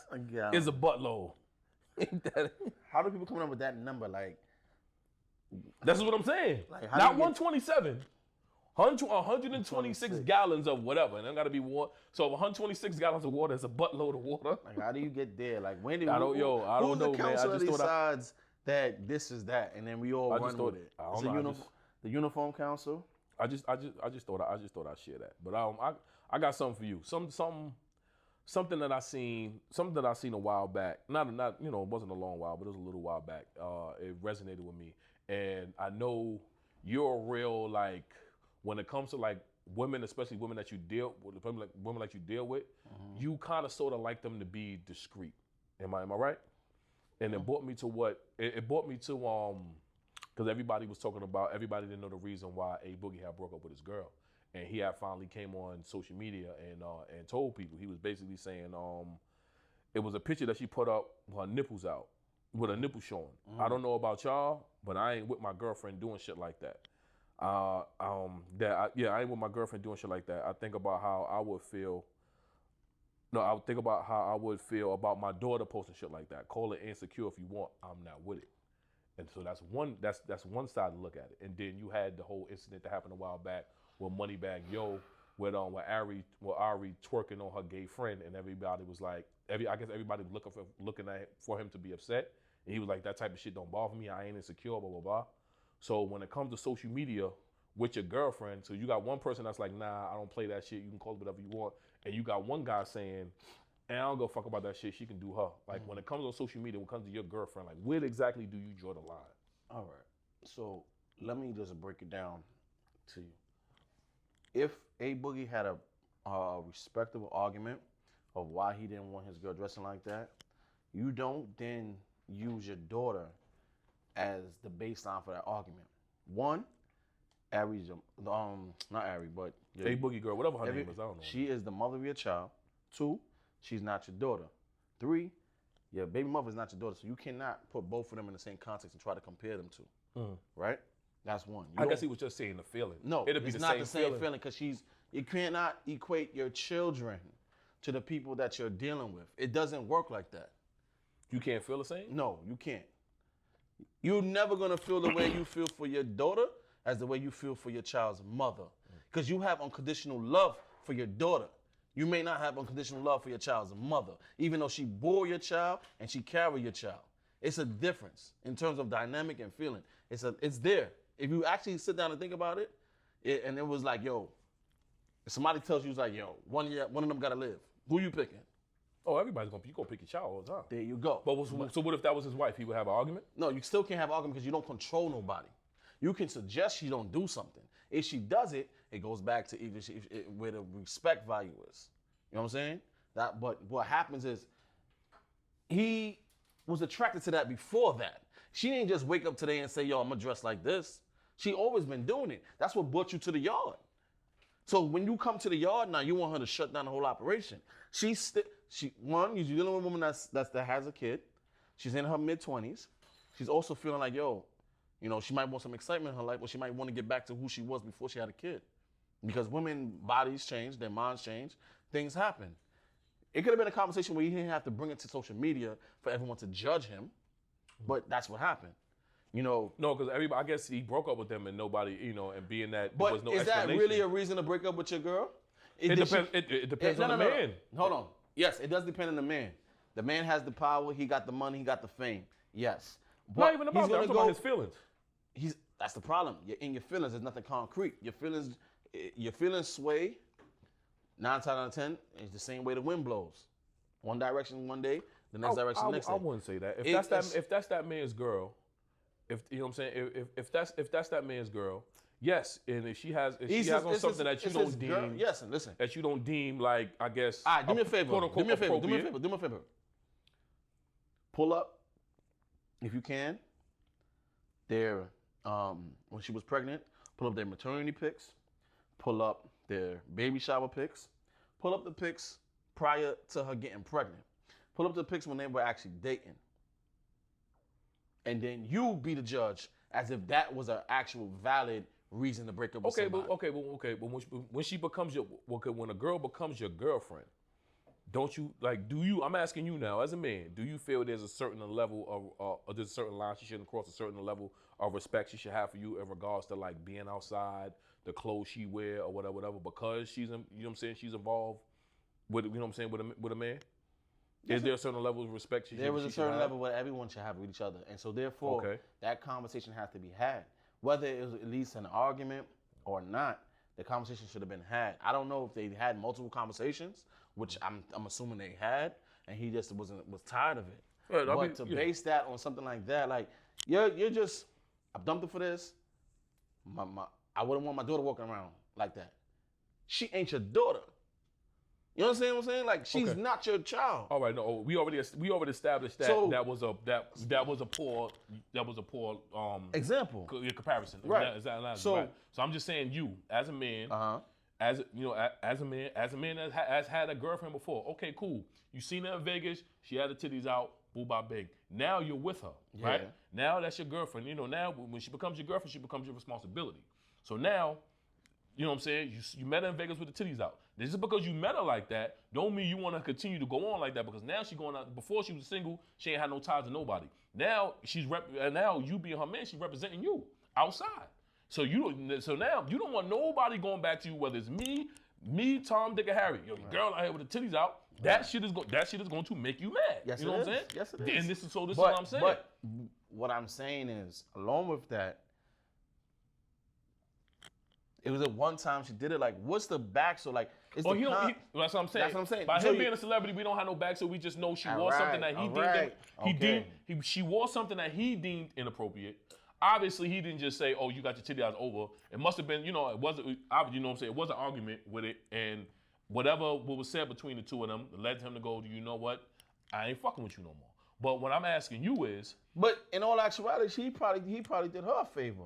is a buttload. How do people come up with that number? Like, that's what I'm saying. Like, not 127. 126 gallons of whatever, and it got to be water. So 126 gallons of water is a buttload of water. Like, how do you get there? Like, when do I don't know, man. Who's the council that decides that this is that, and then we all run with it? The uniform council. I just thought I'd share that. But I got something for you. Something that I seen a while back. Not it wasn't a long while, but it was a little while back. It resonated with me, and I know you're a real, like, when it comes to like women, especially women that you deal with, women like you deal with, you kind of sort of like them to be discreet. Am I right? And it brought me to because everybody didn't know the reason why A-Boogie had broke up with his girl. And he had finally came on social media and told people. He was basically saying it was a picture that she put up with her nipples out, with her nipple showing. I don't know about y'all, but I ain't with my girlfriend doing shit like that. I ain't with my girlfriend doing shit like that. I think about how I would feel. No, I would think about how I would feel about my daughter posting shit like that. Call it insecure if you want. I'm not with it. And so that's one side to look at it. And then you had the whole incident that happened a while back with Moneybag Yo, with Ari twerking on her gay friend, and everybody was like, I guess everybody was looking for him to be upset, and he was like, that type of shit don't bother me. I ain't insecure, blah blah blah. So when it comes to social media with your girlfriend, so you got one person that's like, nah, I don't play that shit. You can call it whatever you want, and you got one guy saying, and I don't go fuck about that shit. She can do her. Like when it comes on social media, when it comes to your girlfriend, like where exactly do you draw the line? All right. So let me just break it down to you. If A-Boogie had a respectable argument of why he didn't want his girl dressing like that, you don't then use your daughter as the baseline for that argument. One, Ari's, not Ari, but A-Boogie girl, whatever her name is, I don't know. She is the mother of your child. Two, she's not your daughter. Three, your baby mother is not your daughter, so you cannot put both of them in the same context and try to compare them to. Right? That's one. I guess he was just saying the feeling. No, it'd be it's not the same feeling because you cannot equate your children to the people that you're dealing with. It doesn't work like that. You can't feel the same? No, you can't. You're never gonna feel the way you feel for your daughter as the way you feel for your child's mother. Because you have unconditional love for your daughter. You may not have unconditional love for your child's mother, even though she bore your child and she carried your child. It's a difference in terms of dynamic and feeling. It's there. If you actually sit down and think about it, and it was like, yo, if somebody tells you, it's like, yo, one of them gotta live. Who you picking? Oh, everybody's gonna pick your child all the time. There you go. But so what if that was his wife? He would have an argument? No, you still can't have an argument because you don't control nobody. You can suggest she don't do something. If she does it, it goes back to where the respect value is. You know what I'm saying? But what happens is he was attracted to that before that. She didn't just wake up today and say, yo, I'm gonna dress like this. She always been doing it. That's what brought you to the yard. So when you come to the yard now, you want her to shut down the whole operation. You're dealing with a woman that has a kid. She's in her mid-20s. She's also feeling like, yo, she might want some excitement in her life, or she might want to get back to who she was before she had a kid. Because women, bodies change, their minds change, things happen. It could have been a conversation where he didn't have to bring it to social media for everyone to judge him, but that's what happened. No, because everybody, I guess he broke up with them and nobody, and being that but there was no is explanation. that really a reason to break up with your girl? It depends on the man. Hold on. Yes, it does depend on the man. The man has the power. He got the money. He got the fame. Yes. Not even about that. I'm talking about his feelings. That's the problem. You're in your feelings. There's nothing concrete. Your feelings sway. 9 times out of 10, it's the same way the wind blows. One direction one day, the next direction next day. I wouldn't say that. If that's that man's girl, if you know what I'm saying, if that's that man's girl, yes, and if she has on something that you don't deem, yes, and listen, that you don't deem like, I guess. All right, do me a favor. Quote unquote, Do me a favor. Pull up, if you can. Their when she was pregnant, pull up their maternity pics, pull up their baby shower pics, pull up the pics prior to her getting pregnant, pull up the pics when they were actually dating, and then you be the judge as if that was an actual valid reason to break up with somebody. But when she becomes when a girl becomes your girlfriend, don't you I'm asking you now as a man, do you feel there's a certain level of there's a certain line she shouldn't cross, a certain level of respect she should have for you in regards to like being outside, the clothes she wear or whatever, because she's, you know what I'm saying, she's involved with, you know what I'm saying, with a man? Is there a certain level of respect she should have? There was a certain level where everyone should have with each other. And so therefore, that conversation has to be had. Whether it was at least an argument or not, the conversation should have been had. I don't know if they had multiple conversations, which I'm assuming they had, and he just was tired of it. Right, but base that on something like that, like, you're just, I've dumped her for this. I wouldn't want my daughter walking around like that. She ain't your daughter. You know what I'm saying? Like, she's not your child. All right, no, we already established that that was a poor example. Comparison. Right. So I'm just saying, you as a man, as a man that has had a girlfriend before. Okay, cool. You seen her in Vegas. She had her titties out. Boo bye big. Now you're with her, right? Now that's your girlfriend. You know, now when she becomes your girlfriend, she becomes your responsibility. So now, you know what I'm saying? You met her in Vegas with the titties out. Just because you met her like that, don't mean you want to continue to go on like that, because now she's going out. Before she was single, she ain't had no ties to nobody. Now now you being her man, she's representing you outside. So now you don't want nobody going back to you, whether it's me, Tom, Dick, or Harry. Yo, your girl out here with the titties out. That shit is going to make you mad. Yes, you know what I'm saying? Yes, it is. And this is what I'm saying. But what I'm saying is, along with that, it was at one time she did it. Like, what's the back? So like, it's that's what I'm saying. That's what I'm saying. By him being a celebrity, we don't have no back, so we just know she wore something that he deemed. She wore something that he deemed inappropriate. Obviously, he didn't just say, "Oh, you got your titty out over." It must have been, it wasn't. You know what I'm saying? It was an argument with it, and whatever what was said between the two of them led him to go, "You know what? I ain't fucking with you no more." But what I'm asking you is, but in all actuality, he probably did her a favor.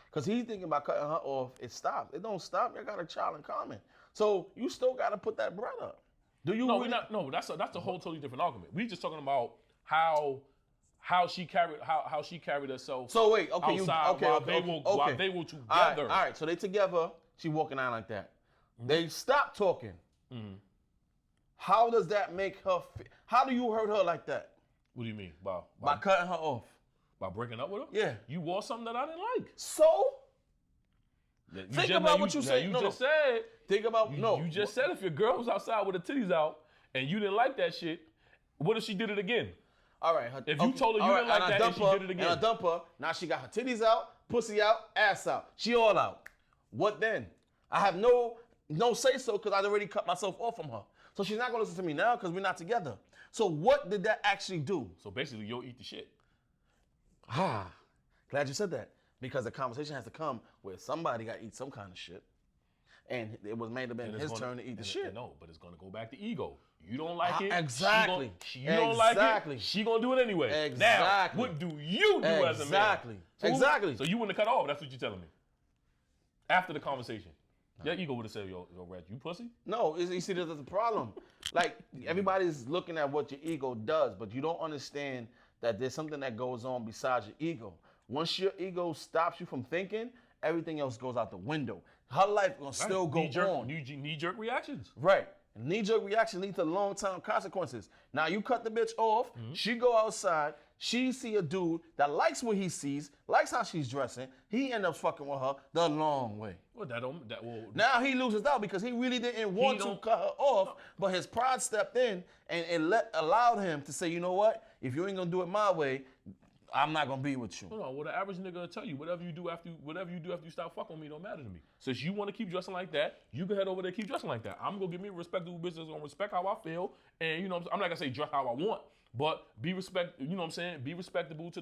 Because he's thinking about cutting her off. It stopped. It don't stop. You got a child in common. So you still got to put that bread up. Do you? No, that's a whole totally different argument. We just talking about how she carried herself. So wait, outside while they were together. All right. So they together. She walking out like that. Mm-hmm. They stopped talking. Mm-hmm. How does that make her? How do you hurt her like that? What do you mean? By cutting her off. By breaking up with her? Yeah. You wore something that I didn't like. So? Think about what you said. You just said. Think about, You just said if your girl was outside with her titties out and you didn't like that shit, what if she did it again? All right. If you told her you didn't like that and she did it again. And I dump her, now she got her titties out, pussy out, ass out. She all out. What then? I have no say-so because I'd already cut myself off from her. So she's not going to listen to me now because we're not together. So what did that actually do? So basically, you'll eat the shit. Glad you said that, because the conversation has to come where somebody got to eat some kind of shit, and it was made to be his turn to eat the shit. No, but it's gonna go back to ego. You don't like it. Exactly. You don't like it. She gonna do it anyway. Exactly. Now, what do you do as a man? Exactly. So you wouldn't have cut off. That's what you're telling me. After the conversation, your ego would have said, "Yo, Reg, you pussy." No, you see, that's the problem. Like, everybody's looking at what your ego does, but you don't understand that there's something that goes on besides your ego. Once your ego stops you from thinking, everything else goes out the window. Her life gonna still go on. Knee-jerk reactions. Right. Knee-jerk reaction leads to long-term consequences. Now you cut the bitch off, she go outside, she see a dude that likes what he sees, likes how she's dressing. He end up fucking with her the long way. Well, Now he loses out because he really didn't want to cut her off, but his pride stepped in and it allowed him to say, you know what? If you ain't gonna do it my way, I'm not gonna be with you. Hold on, well, the average nigga will tell you whatever you do after you stop fucking with me don't matter to me. Since you want to keep dressing like that, you can head over there and keep dressing like that. I'm gonna give me a respectable business, gonna respect how I feel, and you know I'm not gonna say dress how I want, but be respectable to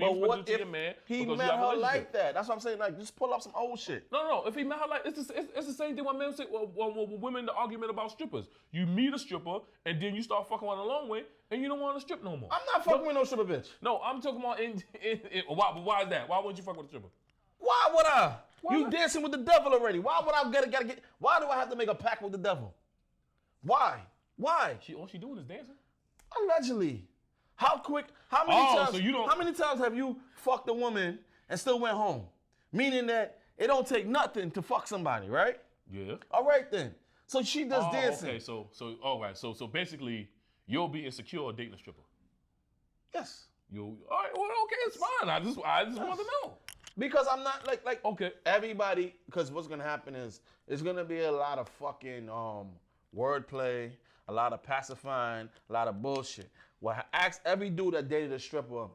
your man. He because met you have a her relationship. like that. That's what I'm saying. Like, just pull up some old shit. No. If he met her like it's the same thing when men say when women the argument about strippers. You meet a stripper and then you start fucking with her a long way and you don't want to strip no more. I'm not fucking with no stripper bitch. No, I'm talking about why is that? Why wouldn't you fuck with a stripper? Why would I? Why You not? dancing with the devil already. Why would I gotta get? Why do I have to make a pact with the devil? Why? All she doing is dancing. Allegedly. How many times? So you don't- How many times have you fucked a woman and still went home? Meaning that it don't take nothing to fuck somebody, right? Yeah. All right then. So she does dancing. Okay, so all right, so basically you'll be insecure dating a stripper. Yes. All right, well, okay, it's fine. I just want to know. Because I'm not like Okay. everybody. Because what's gonna happen is it's gonna be a lot of fucking wordplay, a lot of pacifying, a lot of bullshit. Well, ask every dude that dated a stripper.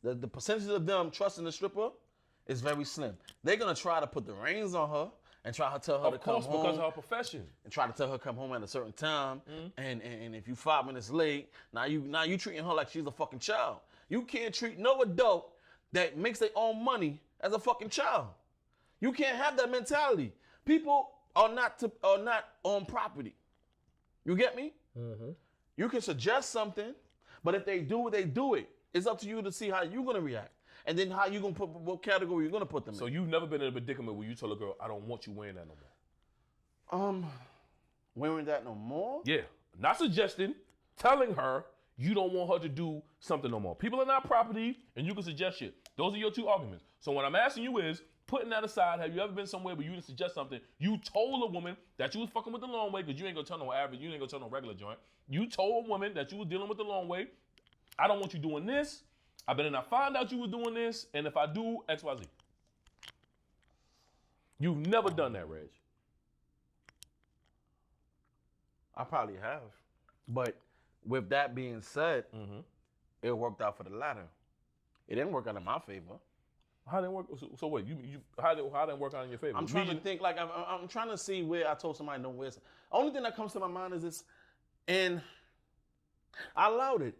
The percentage of them trusting the stripper is very slim. They're gonna try to put the reins on her and try to tell her to Of come course, home. because of her profession. And try to tell her come home at a certain time, and if you 5 minutes late, now you treating her like she's a fucking child. You can't treat no adult that makes their own money as a fucking child. You can't have that mentality. People are not on property. You get me? You can suggest something, but if they do it, they do it. It's up to you to see how you're gonna react, and then how you gonna put what category you're gonna put them So in. you've never been in a predicament where you tell a girl, I don't want you wearing that no more. Wearing that no more? Yeah, not suggesting, telling her you don't want her to do something no more. People are not property, and you can suggest shit. Those are your two arguments. So what I'm asking you is, putting that aside, have you ever been somewhere where you didn't suggest something? You told a woman that you was fucking with the long way, because you ain't gonna tell no average, you ain't gonna tell no regular joint. You told a woman that you was dealing with the long way. I don't want you doing this. I better not find out you was doing this, and if I do, XYZ. You've never done that, Reg. I probably have. But with that being said, it worked out for the latter. It didn't work out in my favor. How did it work? So wait, how did it work out in your favor? I'm trying to think, like, I'm trying to see where I told somebody no wear. Only thing that comes to my mind is this, and I allowed it.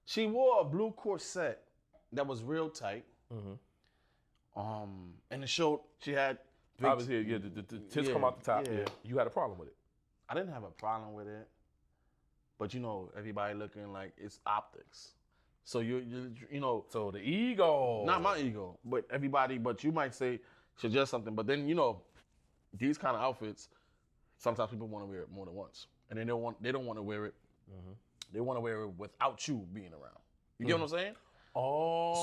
She wore a blue corset that was real tight. And it showed she had big, Obviously, yeah, the tits come out the top. yeah. Yeah. You had a problem with it. I didn't have a problem with it, but you know, everybody looking like it's optics. So you know, So the ego. not my ego, but everybody. But you might say suggest something, but then you know, these kind of outfits, sometimes people want to wear it more than once, and they don't want to wear it. They want to wear it without you being around. You get what I'm saying? Oh.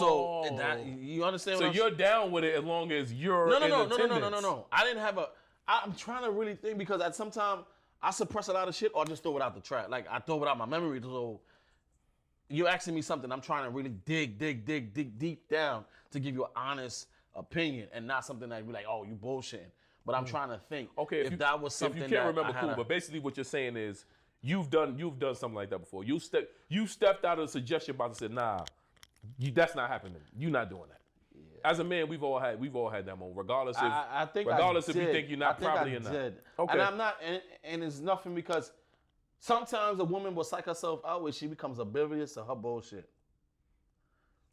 So that you understand? So what I'm you're down with it as long as you're in attendance. No. I didn't have a. I'm trying to really think because at some time I suppress a lot of shit or just throw it out the track. Like I throw it out my memory. So you're asking me something. I'm trying to really dig deep down to give you an honest opinion and not something that be like, oh, you bullshitting. But I'm trying to think. Okay, if that was something if you can't that remember, I cool. had But basically, what you're saying is you've done something like that before. You stepped out of the suggestion box and said, nah, that's not happening. You're not doing that. Yeah. As a man, we've all had that moment, regardless if I think regardless I if you did. think you're not I think property I or not. did. Okay. And I'm not, and it's nothing because sometimes a woman will psych herself out where she becomes oblivious to her bullshit.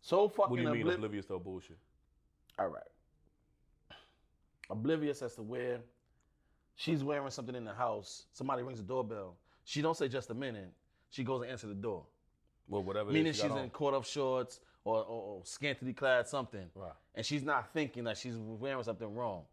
So fucking What do you mean oblivious to bullshit? All right. Oblivious as to where she's wearing something in the house. Somebody rings the doorbell. She don't say just a minute. She goes and answers the door. Well, whatever. Meaning it is she's in caught-up shorts or scantily clad something. Right. And she's not thinking that she's wearing something wrong.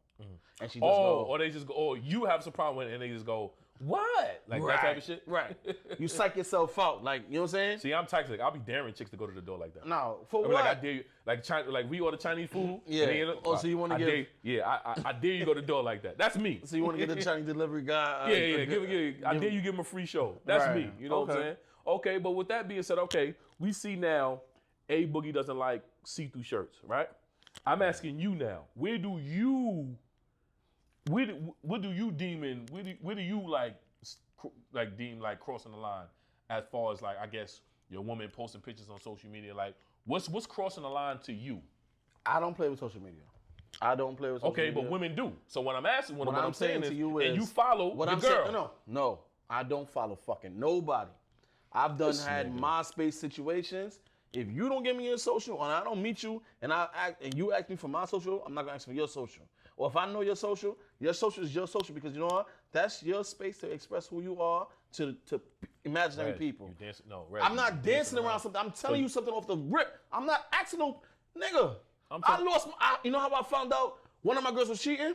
And she just or they just go, or you have some problem with it and they just go, what? Like that type of shit? Right. You psych yourself out. Like, you know what I'm saying? See, I'm toxic. I'll be daring chicks to go to the door like that. No, for I what? mean, like I dare you, like we order Chinese food. Yeah. and then, Oh, so you wanna I give- dare, yeah, I dare you go to the door like that. That's me. So you want to get the Chinese delivery guy? Yeah. I dare you give him a free show. That's Right. me. You know what I'm Okay. saying? Okay, but with that being said, okay, we see now A-Boogie doesn't like see-through shirts, right? I'm asking you now, what do you deem like crossing the line as far as like, I guess, your woman posting pictures on social media? Like, what's crossing the line to you? I don't play with social media. I don't play with social media. Okay, but women do. So what I'm asking, what I'm saying is, to you is, and you follow what the I'm girl. saying, no, I don't follow fucking nobody. I've had MySpace situations. If you don't give me your social and I don't meet you and you ask me for my social, I'm not gonna ask for your social. Or if I know your social is your social because you know what? That's your space to express who you are to imaginary people. You dancing? No, I'm not dancing around something. I'm telling you something off the rip. I'm not asking no nigga. You know how I found out one of my girls was cheating?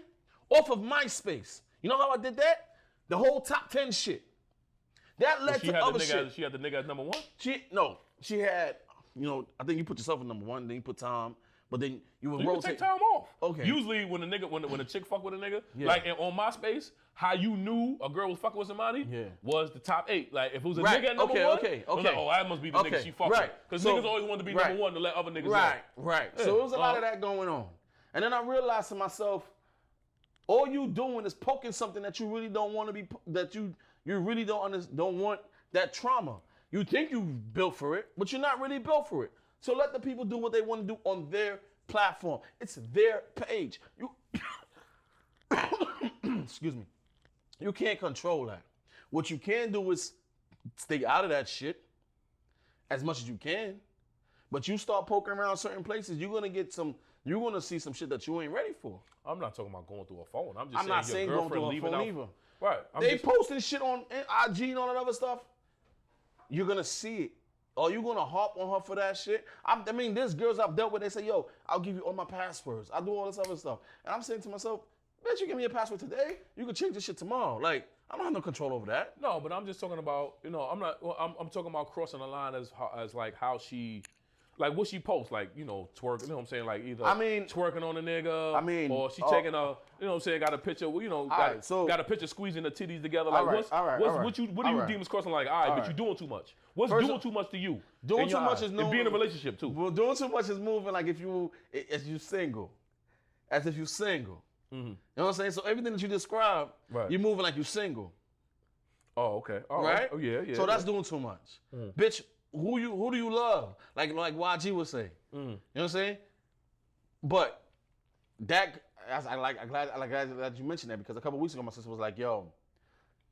Off of MySpace. You know how I did that? The whole top 10 shit. That led to other shit. She had the nigga as number one? She had, I think you put yourself at number one, then you put Tom, but then you would You can rotate. take time off. Okay. Usually when a chick fuck with a nigga, like on MySpace, how you knew a girl was fucking with somebody was the top 8. Like if it was a nigga at number one, it was like, oh, that must be the nigga she fucked with. Because niggas always want to be number one to let other niggas know. Right. Yeah. So it was a lot of that going on. And then I realized to myself, all you doing is poking something that you really don't want to be, that you really don't want that trauma. You think you built for it, but you're not really built for it. So let the people do what they want to do on their platform. It's their page. Excuse me. You can't control that. What you can do is stay out of that shit as much as you can. But you start poking around certain places, you're gonna see some shit that you ain't ready for. I'm not talking about going through a phone. I'm not saying going through a phone either. Right. They posting shit on IG and all that other stuff. You're gonna see it. Or you gonna hop on her for that shit. I mean, there's girls I've dealt with, they say, yo, I'll give you all my passwords. I'll do all this other stuff. And I'm saying to myself, bitch, you give me a password today, you can change this shit tomorrow. Like, I don't have no control over that. No, but I'm just talking about, I'm talking about crossing the line as like how she, like what she posts, like, twerk, you know what I'm saying? Like either twerking on a nigga, or she taking a, got a picture, got a picture squeezing the titties together. Like what do you deem as crossing? Like, all right, but you're doing too much. What's doing too much to you? Doing too much is and being in a relationship too. Well, doing too much is moving like as if you're single. Mm-hmm. You know what I'm saying? So everything that you described, you're moving like you're single. Oh, okay. Right? Oh, yeah. So that's doing too much. Bitch, who do you love? Like YG would say. You know what I'm saying? But that, I'm glad that you mentioned that, because a couple weeks ago my sister was like, yo,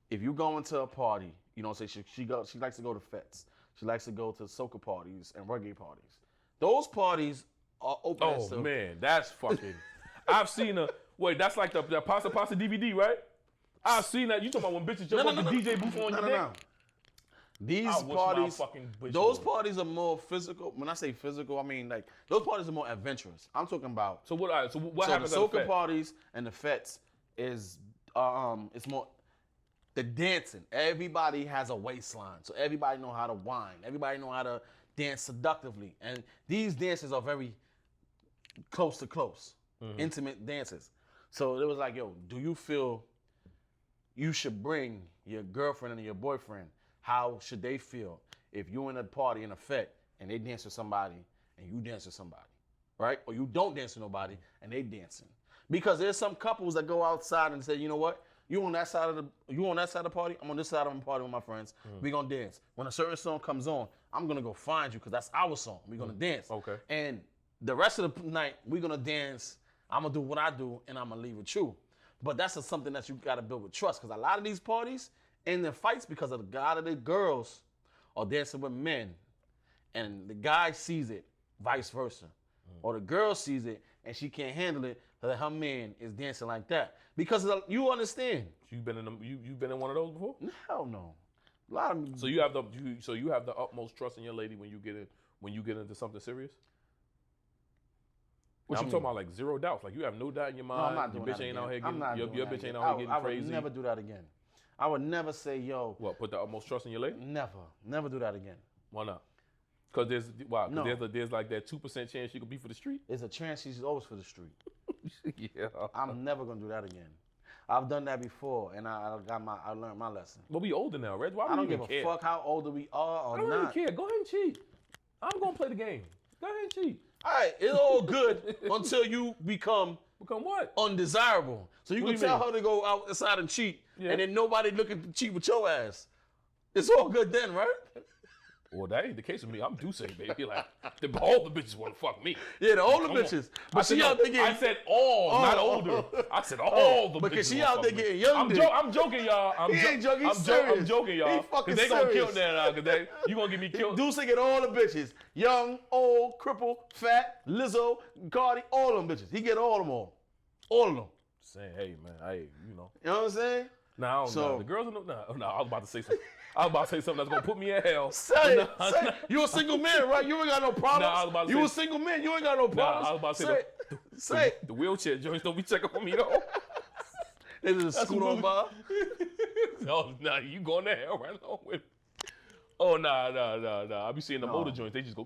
if you go into a party, say she likes to go to fetes. She likes to go to soca parties and reggae parties. Those parties are open. Oh man, that's fucking. I've seen that's like the Pasta DVD, right? I've seen that. You talking about when bitches jump on the DJ booth on your dick? These parties, those parties are more physical. When I say physical, I mean like those parties are more adventurous. I'm talking about. So what happens the at the soca parties and the fetes is it's more the dancing. Everybody has a waistline, so everybody know how to whine. Everybody know how to dance seductively, and these dances are very close to close, intimate dances. So it was like, yo, do you feel you should bring your girlfriend and your boyfriend? How should they feel if you're in a party, in a fete, and they dance with somebody and you dance with somebody, right? Or you don't dance with nobody and they dancing. Because there's some couples that go outside and say, you know what? You on that side of the party, I'm on this side of the party with my friends. We're gonna dance. When a certain song comes on, I'm gonna go find you because that's our song. We're gonna dance. Okay. And the rest of the night, we're gonna dance. I'm gonna do what I do and I'm gonna leave with you. But that's just something that you gotta build with trust, because a lot of these parties end in fights because of a lot of the girls are dancing with men and the guy sees it, vice versa. Or the girl sees it and she can't handle it that her man is dancing like that. Because you understand. You've been in one of those before? Hell no. A lot of So you have the utmost trust in your lady when you get into something serious? Now, I'm talking about like zero doubts. Like you have no doubt in your mind. No, I'm not doing your bitch that ain't again. out here I'm not getting doing your that bitch ain't again. out here getting crazy. I would never do that again. I would never say, yo. What? Put the utmost trust in your lady? Never do that again. Why not? Because there's like that 2% chance she could be for the street. There's a chance she's always for the street. Yeah. I'm never gonna do that again. I've done that before, and I learned my lesson. But we older now, Reg. Why I don't would you give even a care? fuck how older we are or I don't not. even care. Go ahead and cheat. I'm gonna play the game. Go ahead and cheat. All right, it's all good until you become Become what? undesirable. So you What can do you tell mean? her to go outside and cheat, Yeah. and then nobody looking to cheat with your ass. It's all good then, right? Well, that ain't the case with me. I'm Dusse, baby. Like, all the bitches want to fuck me. Yeah, the older Come on. bitches. I But said she no, out there getting. I said all, not older. I said all the bitches. because she wanna out fuck there me. getting young dick. I'm joking, y'all. He ain't joking, he's serious. I'm joking, y'all. He fucking they gonna kill serious. that now. You gonna get me killed. Duce get all the bitches. Young, old, cripple, fat, Lizzo, Cardi, all them bitches. He get all of them all. All of them. Saying, hey, man, hey, you know. You know what I'm saying? Nah, I don't So- know. The girls don't know. Nah, I was about to say something. I was about to say something that's gonna put me in hell. Say it. Say it. You a single man, right? You ain't got no problems. Nah, I was about to you say- a single man. You ain't got no Nah, problems. I was about to say say it. Say it. The wheelchair joints don't be checking for me though. They just scoot on by. Oh, nah, you going to hell right on with. Oh, nah. I be seeing the motor joints. They just go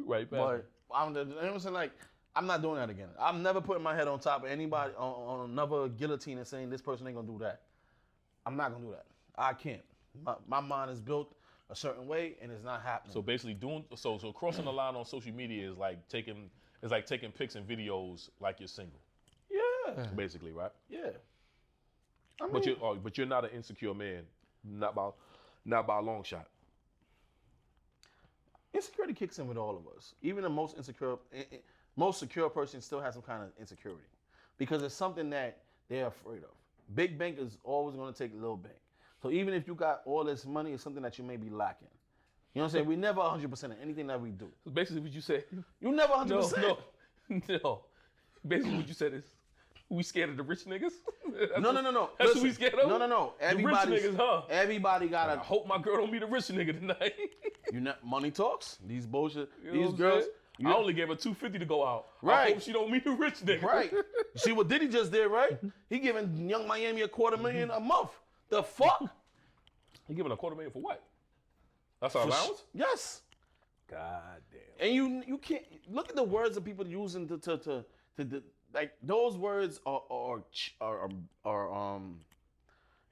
right back. But you know what I'm saying? Like, I'm not doing that again. I'm never putting my head on top of anybody on another guillotine and saying this person ain't gonna do that. I'm not gonna do that. I can't. My mind is built a certain way, and it's not happening. So basically, so crossing the line on social media is like taking pics and videos like you're single, yeah, basically, right? yeah. I mean, But you're not an insecure man, not by a long shot. insecurity kicks in with all of us. Even the most most secure person still has some kind of insecurity because it's something that they're afraid of. Big bank is always going to take little bank. So even if you got all this money, it's something that you may be lacking. You know what I'm saying? We never 100% in anything that we do. So basically, what you say? You never 100%. No. Basically, what you said is, we scared of the rich niggas. No. That's Listen, what we scared of. No. The rich Everybody's- niggas, huh? Everybody got I hope my girl don't be the rich nigga tonight. money talks. These bullshit. You know These what I'm girls. saying? I only gave her $250 to go out. I Right. hope she don't meet a rich nigga. Right. See what Diddy just did, right? He giving Young Miami $250,000 a month. The fuck? He giving a $250,000 for what? That's our allowance? Yes. God damn. And you can't look at the words that people using to like those words are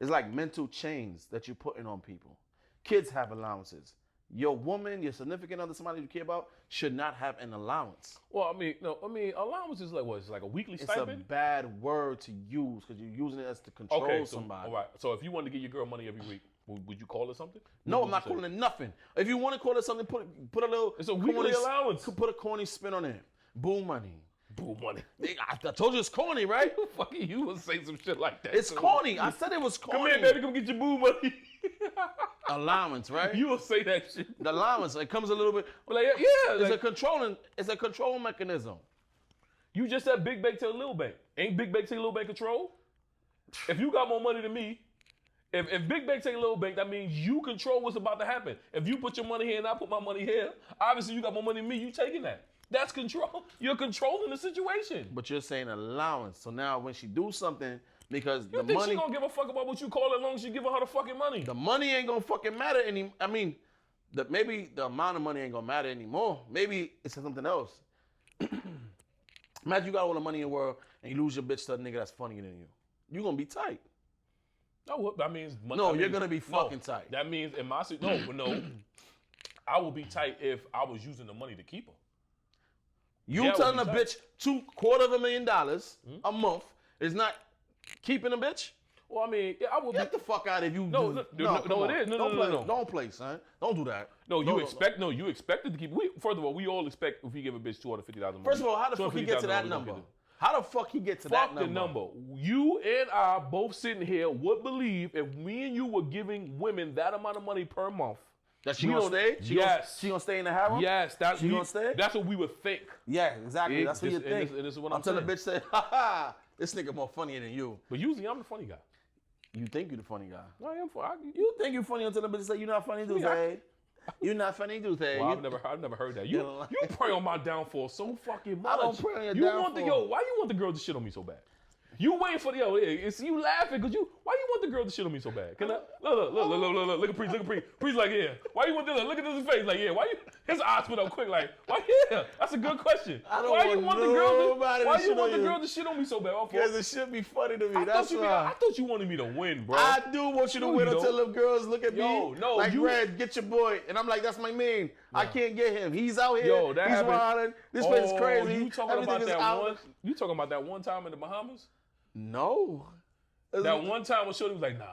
it's like mental chains that you're putting on people. Kids have allowances. Your woman, your significant other, somebody you care about, should not have an allowance. Well, allowance is like what? It's like a weekly It's stipend? a bad word to use because you're using it as to control Okay, so, somebody. all right. So if you wanted to give your girl money every week, would you call it something? No, What I'm would not you say? calling it nothing. If you want to call it something, put a little. It's a weekly allowance. Put a corny spin on it. Boo money. Boo money. I told you it's corny, right? Fucking you would say some shit like that. It's too. corny. I said it was corny. Come here, baby. Come get your boo money. Allowance, right? You will say that shit. The allowance. It comes a little bit. But like, yeah. It's Like, a control mechanism. you just said big bank take little bank. Ain't big bank take little bank control? If you got more money than me, if big bank take little bank, that means you control what's about to happen. If you put your money here and I put my money here, obviously you got more money than me. You taking that. That's control. You're controlling the situation. But you're saying allowance. So now when she do something, because You the think money, she gonna give a fuck about what you call it as long as you giving her the fucking money? the money ain't gonna fucking matter any. I mean, maybe the amount of money ain't gonna matter anymore. Maybe it's something else. Imagine you got all the money in the world and you lose your bitch to a nigga that's funnier than you. You gonna be tight. No, that means No, you're gonna be fucking tight. That means in my no. I would be tight if I was using the money to keep her. You Yeah, telling a we'll be bitch $250,000 a month is not keeping a bitch? Well, I mean, yeah, I would. Get the fuck out if you No, do. no, come no, on. it is. No, don't no, play, no. Don't play, son. Don't do that. You expected to keep. First of all, we all expect if we give a bitch $250,000. First of all, how the fuck he get to that number? How the fuck he get to that number? Fuck the number. You and I both sitting here would believe if me and you were giving women that amount of money per month. That she we gonna don't- stay? She gonna stay in the harem? Yes, She gonna stay? That's what we would think. Yeah, exactly. That's what you and think. this is what Until I'm the bitch say, ha ha, this nigga more funnier than you. But usually I'm the funny guy. You think you the funny guy. I am funny. You think you funny until the bitch say you not funny, Dusse. You not funny, Dusse. Well, I've never heard that. You pray on my downfall so fucking much. I don't pray on your you downfall. Why you want the girl to shit on me so bad? You waiting for it's you laughing because why you want the girl to shit on me so bad? Can I look at Priest, Priest like, yeah. Why you want this? Look at this face, like, yeah. Why you His eyes went up quick, like, why? Yeah, that's a good question. I don't why want you want the girl? nobody Why to you shit want on the you. girl to shit on me so bad? Because it should be funny to me. I That's why. thought you wanted me to win, bro. I do want you to No, win you until don't. them girls look at Yo, me no, like, you- Red, get your boy. And I'm like, that's my man. I can't get him. He's out here. Yo, that He's happened. wilding. This place is crazy. You talking Everything about is that out. one? You talking about that one time in the Bahamas? No. That one time when Shorty was like, nah,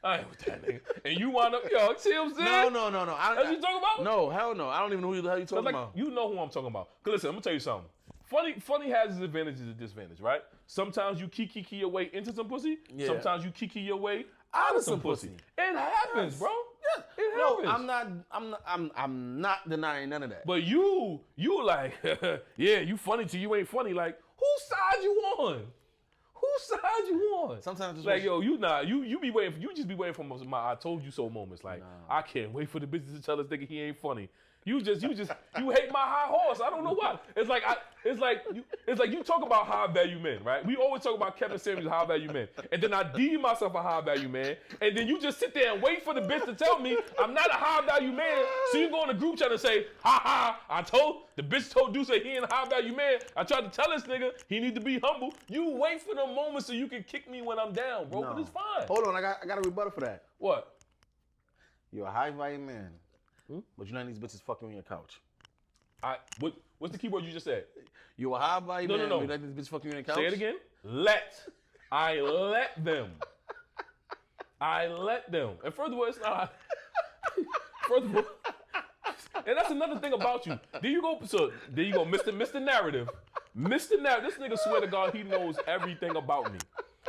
I ain't with that nigga. And you wound up, yo, see what I'm saying? No. That's what you talking about? No, hell no. I don't even know who the hell you talking Like, about. you know who I'm talking about. Cause listen, I'm gonna tell you something. Funny has its advantages and disadvantages, right? Sometimes you kiki your way into some pussy. Yeah. Sometimes you kiki your way out of some pussy. It happens, bro. Yes. It No, happens. I'm not denying none of that. But you like, yeah, you funny till you ain't funny. Like, whose side you on? Whose side you on? Sometimes it's like, yo, you be waiting. You just be waiting for my I told you so moments. Like, I can't wait for the bitches to tell us nigga he ain't funny. You hate my high horse. I don't know why. It's like you talk about high value men, right? We always talk about Kevin Samuels high value men, and then I deem myself a high value man, and then you just sit there and wait for the bitch to tell me I'm not a high value man. So you go in the group chat and say, the bitch told Dusse he ain't a high value man. I tried to tell this nigga he need to be humble. You wait for the moment so you can kick me when I'm down, bro. No. But it's fine. Hold on, I got a rebuttal for that. What? You're a high value man, but you're not these bitches fucking on your couch. What's the key word you just said? You're a high value man, No. but you let these bitches fucking on your couch. Say it again. I let them. I let them. And furthermore, it's not. Furthermore, and that's another thing about you. There you go, Mr. Narrative. Mr. Narrative, this nigga swear to God he knows everything about me.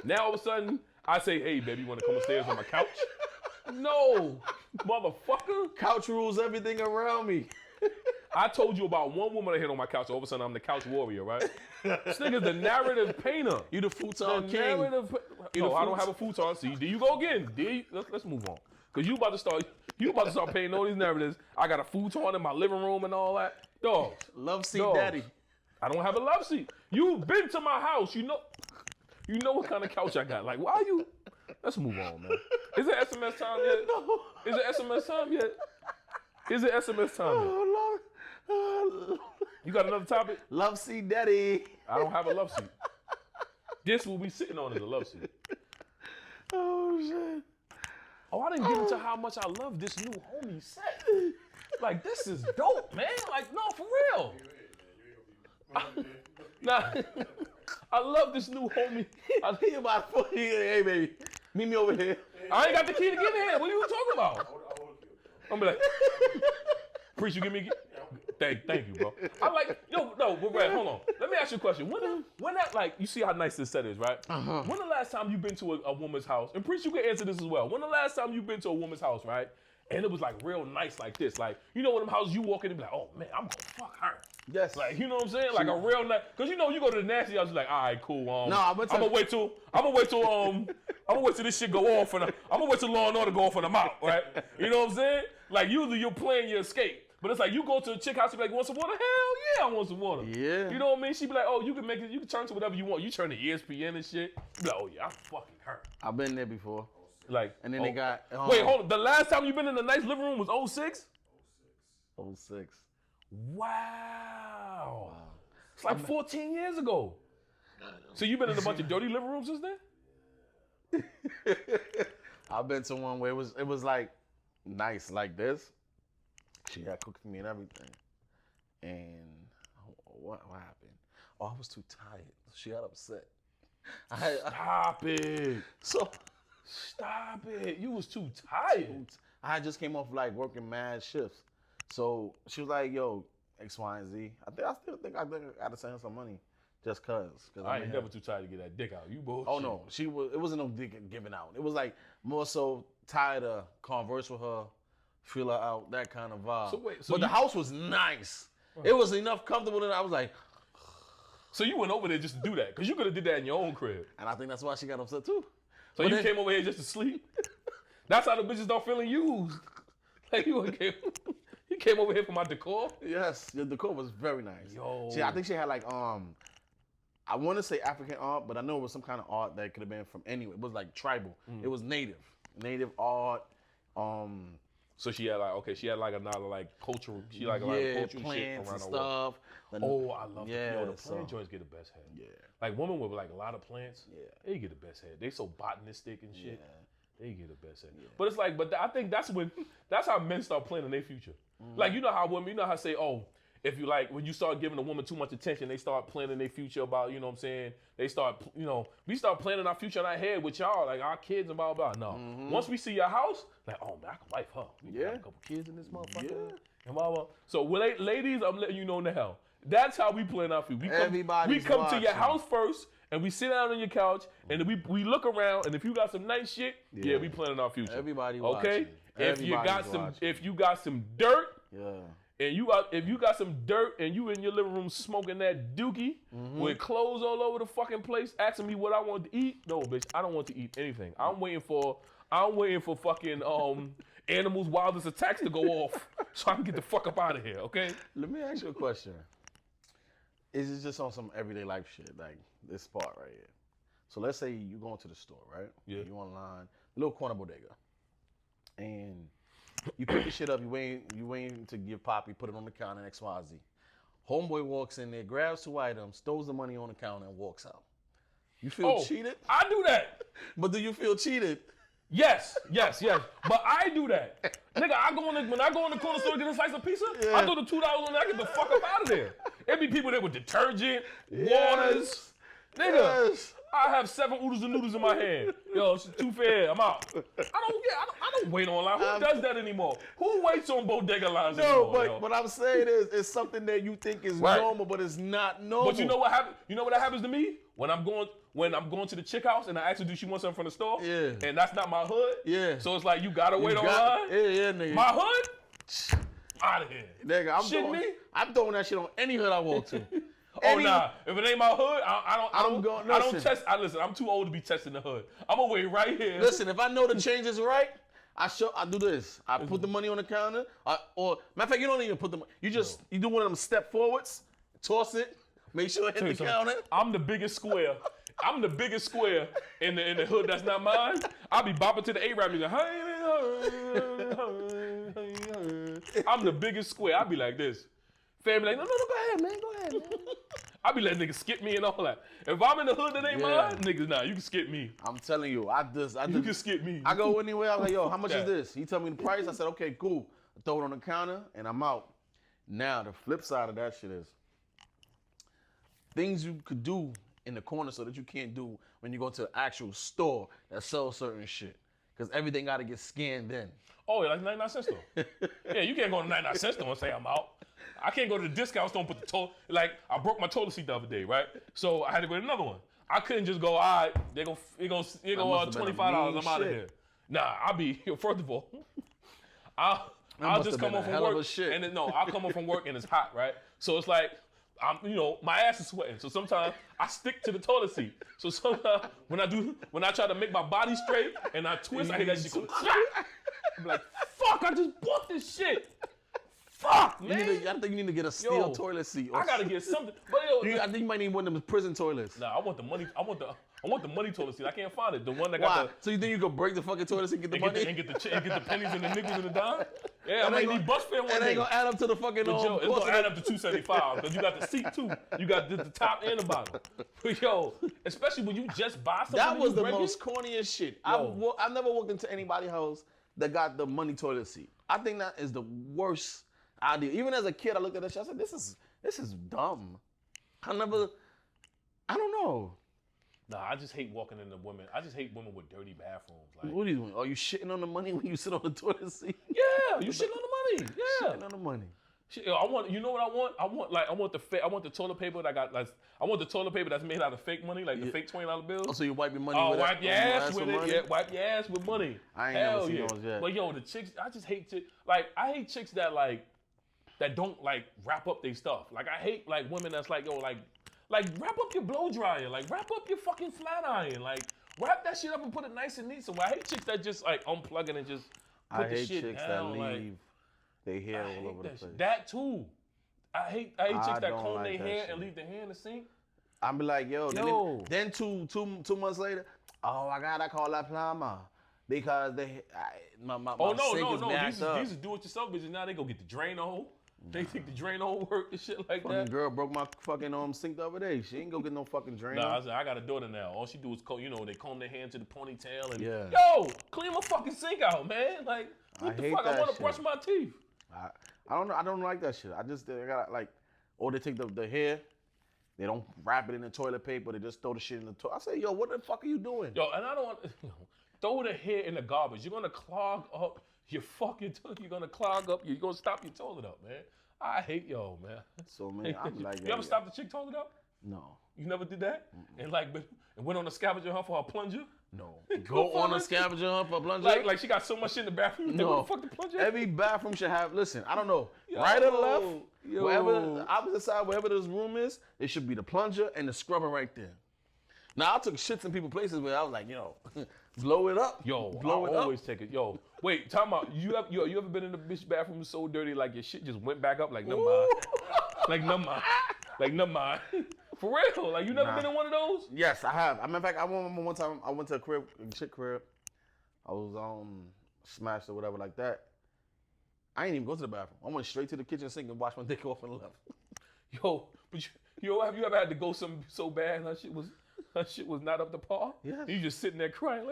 Now all of a sudden, I say, hey, baby, you want to come upstairs on my couch? No, motherfucker. Couch rules everything around me. I told you about one woman I hit on my couch. All of a sudden, I'm the couch warrior, right? This nigga's the narrative painter. You the futon The king. narrative. No, I don't have a futon. See, there you go again. Let's move on. Cause you about to start painting all these narratives. I got a futon in my living room and all that. Dogs. Love seat Dogs. daddy. I don't have a love seat. You've been to my house. You know what kind of couch I got. Like, why you? Let's move on, man. Is it SMS time yet? No. Is it SMS time yet? Is it SMS time yet? Oh, Lord. You got another topic? Love seat daddy. I don't have a love seat. This will be sitting on is a love seat. Oh, shit. Oh, I didn't get into how much I love this new homie set. Like, this is dope, man. Like, no, for real. Nah, I love this new homie. He about 40. Hey, baby. Meet me over here. I ain't got the key to get in here. What are you talking about? I'm be like, Preach, you give me. Thank you, bro. I like, no, but Red, hold on. Let me ask you a question. When that, like, you see how nice this set is, right? When the last time you been to a woman's house, and Preach, you can answer this as well. When the last time you been to a woman's house, right? And it was like real nice like this. Like, you know, one of them houses you walk in and be like, oh man, I'm gonna fuck her. Yes. Like, you know what I'm saying? Like a real nice, cause you know you go to the nasty house, you're like, all right, cool. No, I'm gonna wait till this shit go off, and I'm gonna wait till Law and Order go off and I'm out, right? You know what I'm saying? Like usually you're playing your escape, but it's like you go to a chick house, you be like, want some water? Hell yeah, I want some water. Yeah. You know what I mean? She be like, oh, you can make it, you can turn to whatever you want. You turn to ESPN and shit. You be like, oh yeah, I'm fucking her. I've been there before. Like, And then they got. wait, hold on. The last time you been in a nice living room was 06? 06. Wow. It's like 14 years ago. So you've been in a bunch of dirty living rooms since then? I've been to one where it was like nice like this. She had cooked for me and everything. And what happened? Oh, I was too tired. She got upset. Stop it. So Stop it. You was too tired. I just came off like working mad shifts. So she was like, yo, X, Y, and Z. I still think I gotta send her some money just cause. I ain't never too tired to get that dick out. You bullshit. Oh no, it wasn't no dick giving out. It was like more so tired of converse with her, feel her out, that kind of vibe. But the house was nice. It was enough comfortable that I was like. So you went over there just to do that, because you could have did that in your own crib. And I think that's why she got upset too. So you came over here just to sleep? That's how the bitches don't feeling used. Like you came over here for my decor? Yes, the decor was very nice. Yo. I think she had like I want to say African art, but I know it was some kind of art that could have been from anywhere. It was like tribal. It was native art. So she had like another like cultural. She like a lot of cultural shit plants around and the world. stuff. Oh, I love the so- plant joints get the best head. Yeah. Like women with like a lot of plants, Yeah. they get the best head. They so botanistic and shit. Yeah. They get the best head. But it's like, I think that's how men start planning their future. Like you know how women, say, oh, if you like when you start giving a woman too much attention, they start planning their future about, you know what I'm saying? They start, we start planning our future in our head with y'all, like our kids and blah blah. No, once we see your house, like, oh man, I can wife her. We can have a couple kids in this motherfucker. Yeah. And blah blah. So ladies, I'm letting you know now. That's how we plan our future. We come to your watching. house first, and we sit down on your couch, and then we look around, and if you got some nice shit, we planning our future. Everybody okay? watching. If you got some dirt, Yeah. and if you got some dirt, and you in your living room smoking that dookie with clothes all over the fucking place, asking me what I want to eat, no, bitch, I don't want to eat anything. I'm waiting for fucking animals' wildest attacks to go off, so I can get the fuck up out of here. Okay? Let me ask you a question. Is it just on some everyday life shit, like this part right here? So let's say you going to the store, right? Yeah. You online, little corner bodega, and you pick your shit up. You waiting to give Poppy, put it on the counter, XYZ. Homeboy walks in there, grabs 2 items, throws the money on the counter, and walks out. You feel cheated? I do that. But do you feel cheated? Yes. But I do that. Nigga, when I go in the corner store to get a slice of pizza, I throw the $2 on there, I get the fuck up out of there. There be people there with detergent, waters. Nigga, I have 7 oodles of noodles in my hand. Yo, it's too fair. I'm out. I don't wait online. Who does that anymore? Who waits on bodega lines anymore? No, but what I'm saying is, it's something that you think is normal, but it's not normal. But you know what happens? You know what happens to me when I'm going to the chick house and I ask her, do she want something from the store? Yeah. And that's not my hood. Yeah. So it's like you gotta wait online. Yeah, nigga. My hood? Out of here. Nigga, I'm throwing that shit on any hood I walk to. Oh nah, if it ain't my hood, I don't listen. test. Listen, I'm too old to be testing the hood. I'm gonna wait right here. Listen, if I know the change is right, I do this. I put the money on the counter, or matter of fact, you don't even put the money. You do one of them step forwards, toss it, make sure it hit the counter. I'm the biggest square. I'm the biggest square in the hood that's not mine. I'll be bopping to the A-Rap music. I'm the biggest square. I'll be like this. Family like, no, go ahead, man. Go ahead, man. I be letting niggas skip me and all that. If I'm in the hood that ain't mine, niggas, nah, you can skip me. I'm telling you, You can skip me. I go anywhere, I'm like, yo, how much is this? He tell me the price. I said, okay, cool. I throw it on the counter and I'm out. Now, the flip side of that shit is things you could do in the corner so that you can't do when you go to an actual store that sells certain shit. Because everything got to get scanned in. Oh, yeah, like 99 cent store. Yeah, you can't go to 99 cent store and say I'm out. I can't go to the discount store and put the toilet. Like, I broke my toilet seat the other day, right? So I had to go to another one. I couldn't just go, all right, it go $25, I'm out of here. Nah, first of all, I'll just come home from work. And then, I'll come home from work and it's hot, right? So it's like, my ass is sweating. So sometimes I stick to the toilet seat. So sometimes when I try to make my body straight and I twist, I hear that shit go, I'm like, fuck, I just bought this shit. Fuck, man. I think you need to get a steel toilet seat. I gotta get something. But I think you might need one of them prison toilets. Nah, I want the money. I want the money toilet seat. I can't find it. The one that got So you think you could break the fucking toilet seat and get the money? and get the pennies and the nickels and the dime? Yeah, I might need bus fare one day. And they gonna add up to the fucking it's gonna add up to $275 because you got the seat too. You got the top and the bottom. But yo, especially when you just buy something. That was the most corniest shit. Yo. I've never walked into anybody's house that got the money toilet seat. I think that is the worst idea. Even as a kid, I looked at that shit. I said, "This is dumb." I don't know. Nah, I just hate walking into women. I just hate women with dirty bathrooms. Like, what are you doing? Are you shitting on the money when you sit on the toilet seat? Yeah, you shitting on the money. Yeah, shitting on the money. I want. You know what I want? I want the toilet paper that got. Like, I want the toilet paper that's made out of fake money, like the fake $20 bills. Oh, so you wipe your money with it? Wipe your ass with it. Money? Yeah, wipe your ass with money. I ain't never seen those yet. But yo, the chicks, I just hate chicks. Like, I hate chicks that don't like wrap up their stuff. Like, I hate like women that's like, yo, like wrap up your blow dryer. Like, wrap up your fucking flat iron. Like, wrap that shit up and put it nice and neat somewhere. I hate chicks that just like unplug it and just put the shit down. That leave their hair all over the place. That too. I hate chicks that comb their hair and leave their hair in the sink. I'm be like, yo. Then 2 months later, oh my God, I call that plumber. Because my Oh no, sink is no. backed up. These are do-it-yourself bitches. Now they go get the drain hole. They think the drain hole work and shit like Fucking that. girl broke my fucking sink the other day. She ain't go get no fucking drain. Nah, I got a daughter now. All she do is they comb their hair into the ponytail and Yeah. yo, clean my fucking sink out, man. Like, what I the hate fuck? I that want to shit. brush my teeth. I don't know. I don't like that shit. I got like, or they take the hair, they don't wrap it in the toilet paper. They just throw the shit in the toilet. I say, yo, what the fuck are you doing? Yo, and I don't want throw the hair in the garbage. You're gonna clog up your fucking toilet. You're gonna clog up. You're gonna stop your toilet up, man. I hate y'all, man. So man, I'm like, you ever stopped the chick toilet up? No, You never did that? And like, and went on a scavenger hunt for a plunger? no. Go on a scavenger hunt for a plunger. Like she got so much shit in the bathroom. No. What the fuck the plunger? Every bathroom should have. Listen, I don't know, right or left, yo. wherever the opposite side, wherever this room is, it should be the plunger and the scrubber right there. Now I took shits in people's places where I was like, blow it up. Yo, blow I it always up. take it. Yo, wait, time out. You ever been in the bitch bathroom so dirty like your shit just went back up? Like, never mind. Like, never mind. Like, never mind. For real. Like, you never been in one of those? Yes, I have. I mean, in fact, I remember one time I went to a chick crib. I was smashed or whatever like that. I ain't even go to the bathroom. I went straight to the kitchen sink and washed my dick off and left. Yo, but have you ever had to go so bad her shit was not up to par? Yes. You just sitting there crying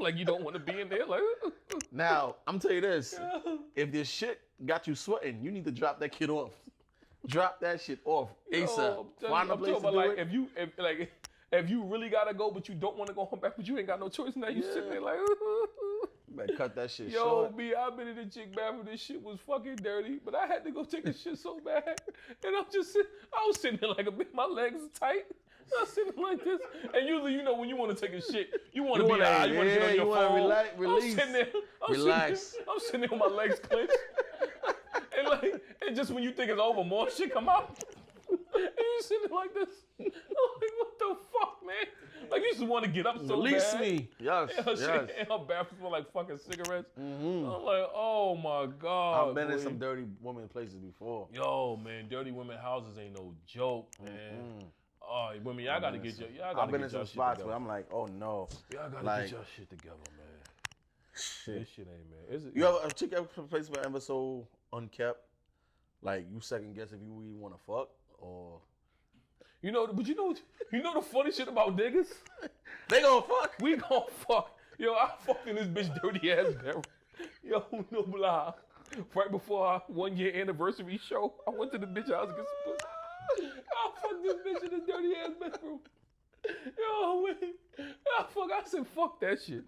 like you don't want to be in there. Like, Now, I'm tell you this. If this shit got you sweating, you need to drop that kid off. Drop that shit off ASAP. Find a I'm place talking to about do like it. if you really gotta go but you don't want to go home back, but you ain't got no choice now, you sitting there like You better cut that shit yo, short. B, I've been in the chick bathroom. This shit was fucking dirty, but I had to go take a shit so bad, and I was sitting there like a bit. My legs tight. I was sitting like this, and usually, when you want to take a shit, you want to be out. You want to get on your phone. Relax, I'm release. sitting there. I'm sitting there with my legs clenched, and just when you think it's over, more shit come out, and you sitting like this. I'm like, what the fuck, man? Like you just want to get up so Release bad. me. Yes, And her yes. shit in her bathroom smell like fucking cigarettes. I'm like, oh my God. I've been in boy. some dirty women places before. Yo, man, dirty women houses ain't no joke, man. Oh, women, y'all gotta get your, y'all gotta I've been get in some your shit spots together. where I'm like, oh no. Y'all gotta like, get your shit together, man. Shit. This shit ain't, man. Is it? You ever a chick ever place where ever so unkept? Like you second guess if you really want to fuck or But you know the funny shit about niggas? they gonna fuck. We gon' fuck. Yo, I fucked in this bitch dirty ass bedroom. Yo, no blah. Right before our 1 year anniversary show, I went to the bitch house to get some pussy. I fucked this bitch in the dirty ass bedroom. Yo, man. I said, fuck that shit.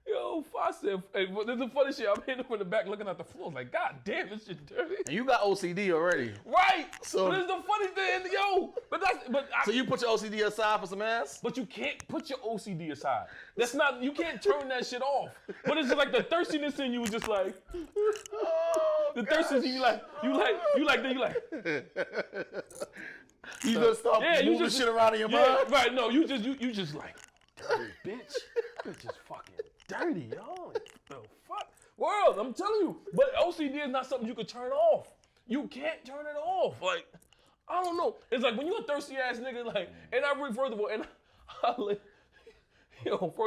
Yo, I said, hey, there's the funny shit. I'm hitting from the back looking at the floor. I was like, God damn, this shit dirty. And you got OCD already. Right. So- but it's the funny thing, yo. So you put your OCD aside for some ass? But you can't put your OCD aside. That's not, you can't turn that shit off. But it's just like the thirstiness in you is just like, the thirstiness in you like. You just start moving shit around in your mind? Right, no, you just like, dirty bitch. Bitch is fucking dirty, yo. Like, the fuck? World, I'm telling you. But OCD is not something you can turn off. You can't turn it off. Like, I don't know. It's like when you a thirsty ass nigga, like, and further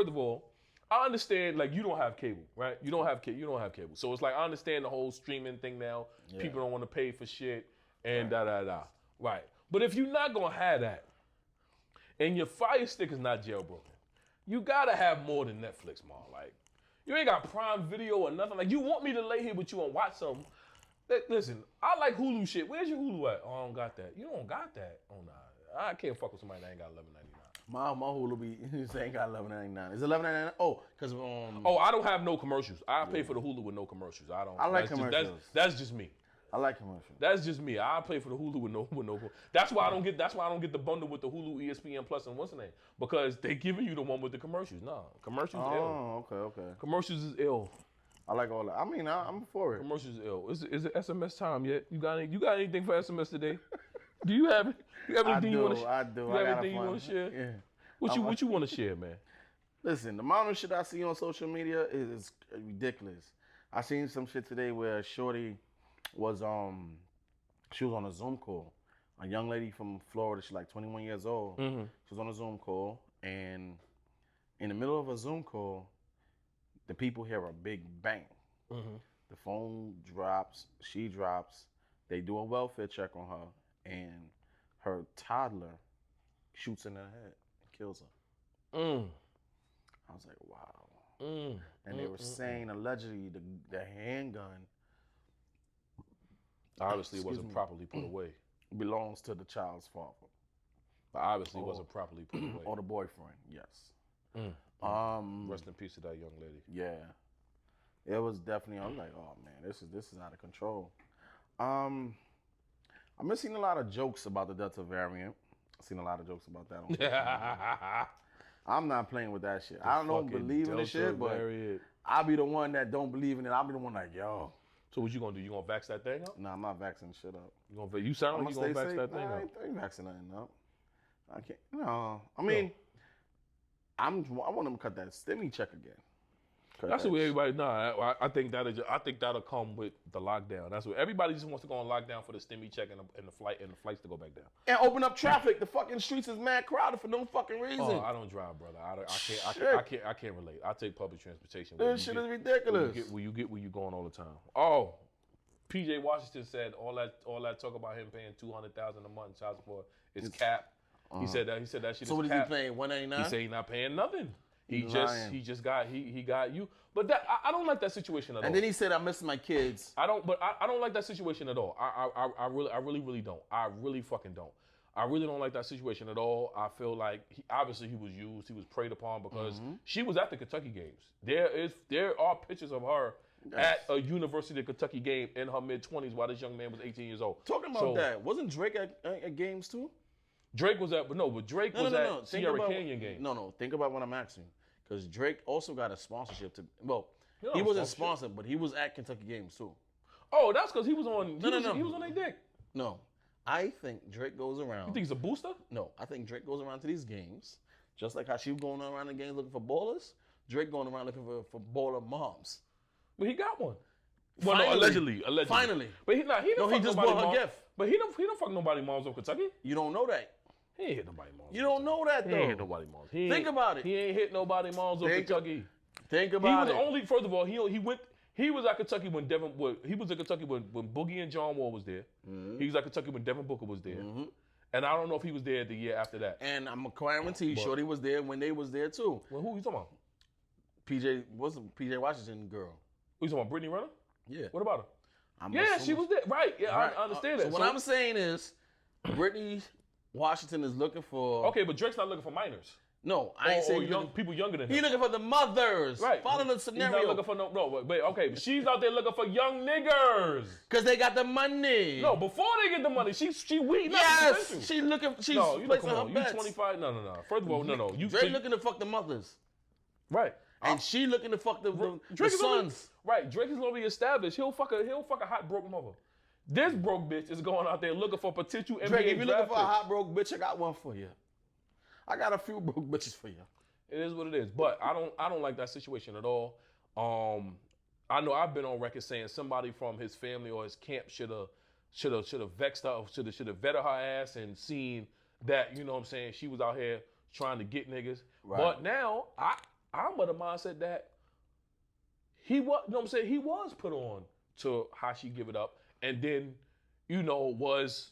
of all, I understand, like, you don't have cable, right? You don't have cable. So it's like, I understand the whole streaming thing now. Yeah. People don't want to pay for shit and da. Right. But if you're not going to have that and your Fire Stick is not jailbroken, you got to have more than Netflix, man. Like, you ain't got Prime Video or nothing. Like, you want me to lay here with you and watch something. Listen, I like Hulu shit. Where's your Hulu at? Oh, I don't got that. You don't got that? Oh, nah. I can't fuck with somebody that ain't got $11.99. My Hulu be ain't got $11.99. Is it $11.99? Oh, because Oh, I don't have no commercials. I pay for the Hulu with no commercials. I like commercials. That's just me. I like commercials. That's just me. I pay for the Hulu with no. That's why I don't get the bundle with the Hulu, ESPN Plus, and what's the name? Because they giving you the one with the commercials. Nah, commercials ill. Oh, okay. Commercials is ill. I like all that. I mean, I'm for it. Commercials is ill. Is it SMS time yet? You got anything for SMS today? Do you have anything you want to share? I do. You have anything you want to share? Yeah. What you want to share, man? Listen, the amount of shit I see on social media is ridiculous. I seen some shit today where shorty was she was on a Zoom call. A young lady from Florida, she's like 21 years old. Mm-hmm. She was on a Zoom call, and in the middle of a Zoom call, the people hear a big bang. Mm-hmm. The phone drops, she drops, they do a welfare check on her, and her toddler shoots in her head and kills her. I was like, wow. And they were saying allegedly the handgun obviously it wasn't properly put away. belongs to the child's father. But obviously it wasn't properly put away. Or the boyfriend, yes. Rest in peace to that young lady. Yeah. It was definitely, I was like, oh man, this is out of control. I've been seeing a lot of jokes about the Delta variant. I've seen a lot of jokes about that on social media. I'm not playing with that shit. I don't believe in this shit, but I'll be the one that don't believe in it. I'll be the one like, yo. So what you gonna do? You gonna vax that thing up? Nah, I'm not vaxxing shit up. You sound like you gonna vax that thing up. I ain't vaxxing nothing up. I can't. No. I mean, I want them to cut that stimmy check again. That's what everybody. Nah, I think that'll come with the lockdown. That's what everybody just wants to go on lockdown for the stimmy check and the flights to go back down. And open up traffic. The fucking streets is mad crowded for no fucking reason. Oh, I don't drive, brother. I can't relate. I take public transportation. This shit is ridiculous. Where you going all the time? Oh, PJ Washington said all that talk about him paying $200,000 a month in child support is cap. He said that shit is cap. So what is he paying? $199? He said he's not paying nothing. He got you. But I don't like that situation at all. And then he said, I miss my kids. I don't like that situation at all. I really don't. I really fucking don't. I really don't like that situation at all. I feel like obviously he was used. He was preyed upon because she was at the Kentucky games. There are pictures of her at a University of Kentucky game in her mid-20s while this young man was 18 years old. Talking about that, wasn't Drake at games too? Drake was at, but Drake was at Sierra Canyon game. No, think about what I'm asking. Because Drake also got a sponsorship to, he wasn't sponsored, but he was at Kentucky games too. Oh, that's because he was on, he was on their dick. No, I think Drake goes around. You think he's a booster? No, I think Drake goes around to these games, just like how she was going around the games looking for ballers. Drake going around looking for baller moms. But he got one. Well, no, allegedly. Finally. But he just bought her gift. But he don't fuck nobody moms of Kentucky. You don't know that. He ain't hit nobody moms. You don't know that though. He ain't hit nobody moms. Think about it. He ain't hit nobody moms of Kentucky. Think about it. He was only. First of all, he was at Kentucky when he was at Kentucky when Boogie and John Wall was there. He was at Kentucky when Devin Booker was there. And I don't know if he was there the year after that. And I'm guarantee you, Shorty was there when they was there too. Well, who you talking about? PJ Washington girl. Who you talking about? Brittany Renner? Yeah. What about her? She was there. Right. Yeah, right. I understand that. So what I'm saying is, Brittany Washington is looking for. Okay, but Drake's not looking for minors. No, I ain't saying young people younger than him. He's looking for the mothers. Right. Follow the scenario. He's not looking for wait, okay. But she's out there looking for young niggers. Because they got the money. No, before they get the money, she weeding yes, she's placing her bets. You 25? No. First of all, no. Drake looking to fuck the mothers. Right. And she looking to fuck the sons. Right. Drake is already established. He'll fuck a hot broke mother. This broke bitch is going out there looking for potential NBA Drake, if you're looking for a picks. hot broke bitch, I got one for you. I got a few broke bitches for you. It is what it is, but I don't like that situation at all. I know I've been on record saying somebody from his family or his camp should have vexed her, should have vetted her ass and seen that, you know what I'm saying, she was out here trying to get niggas. Right. But now I'm of the mindset that he was, you know what I'm saying, he was put on to how she give it up and then, was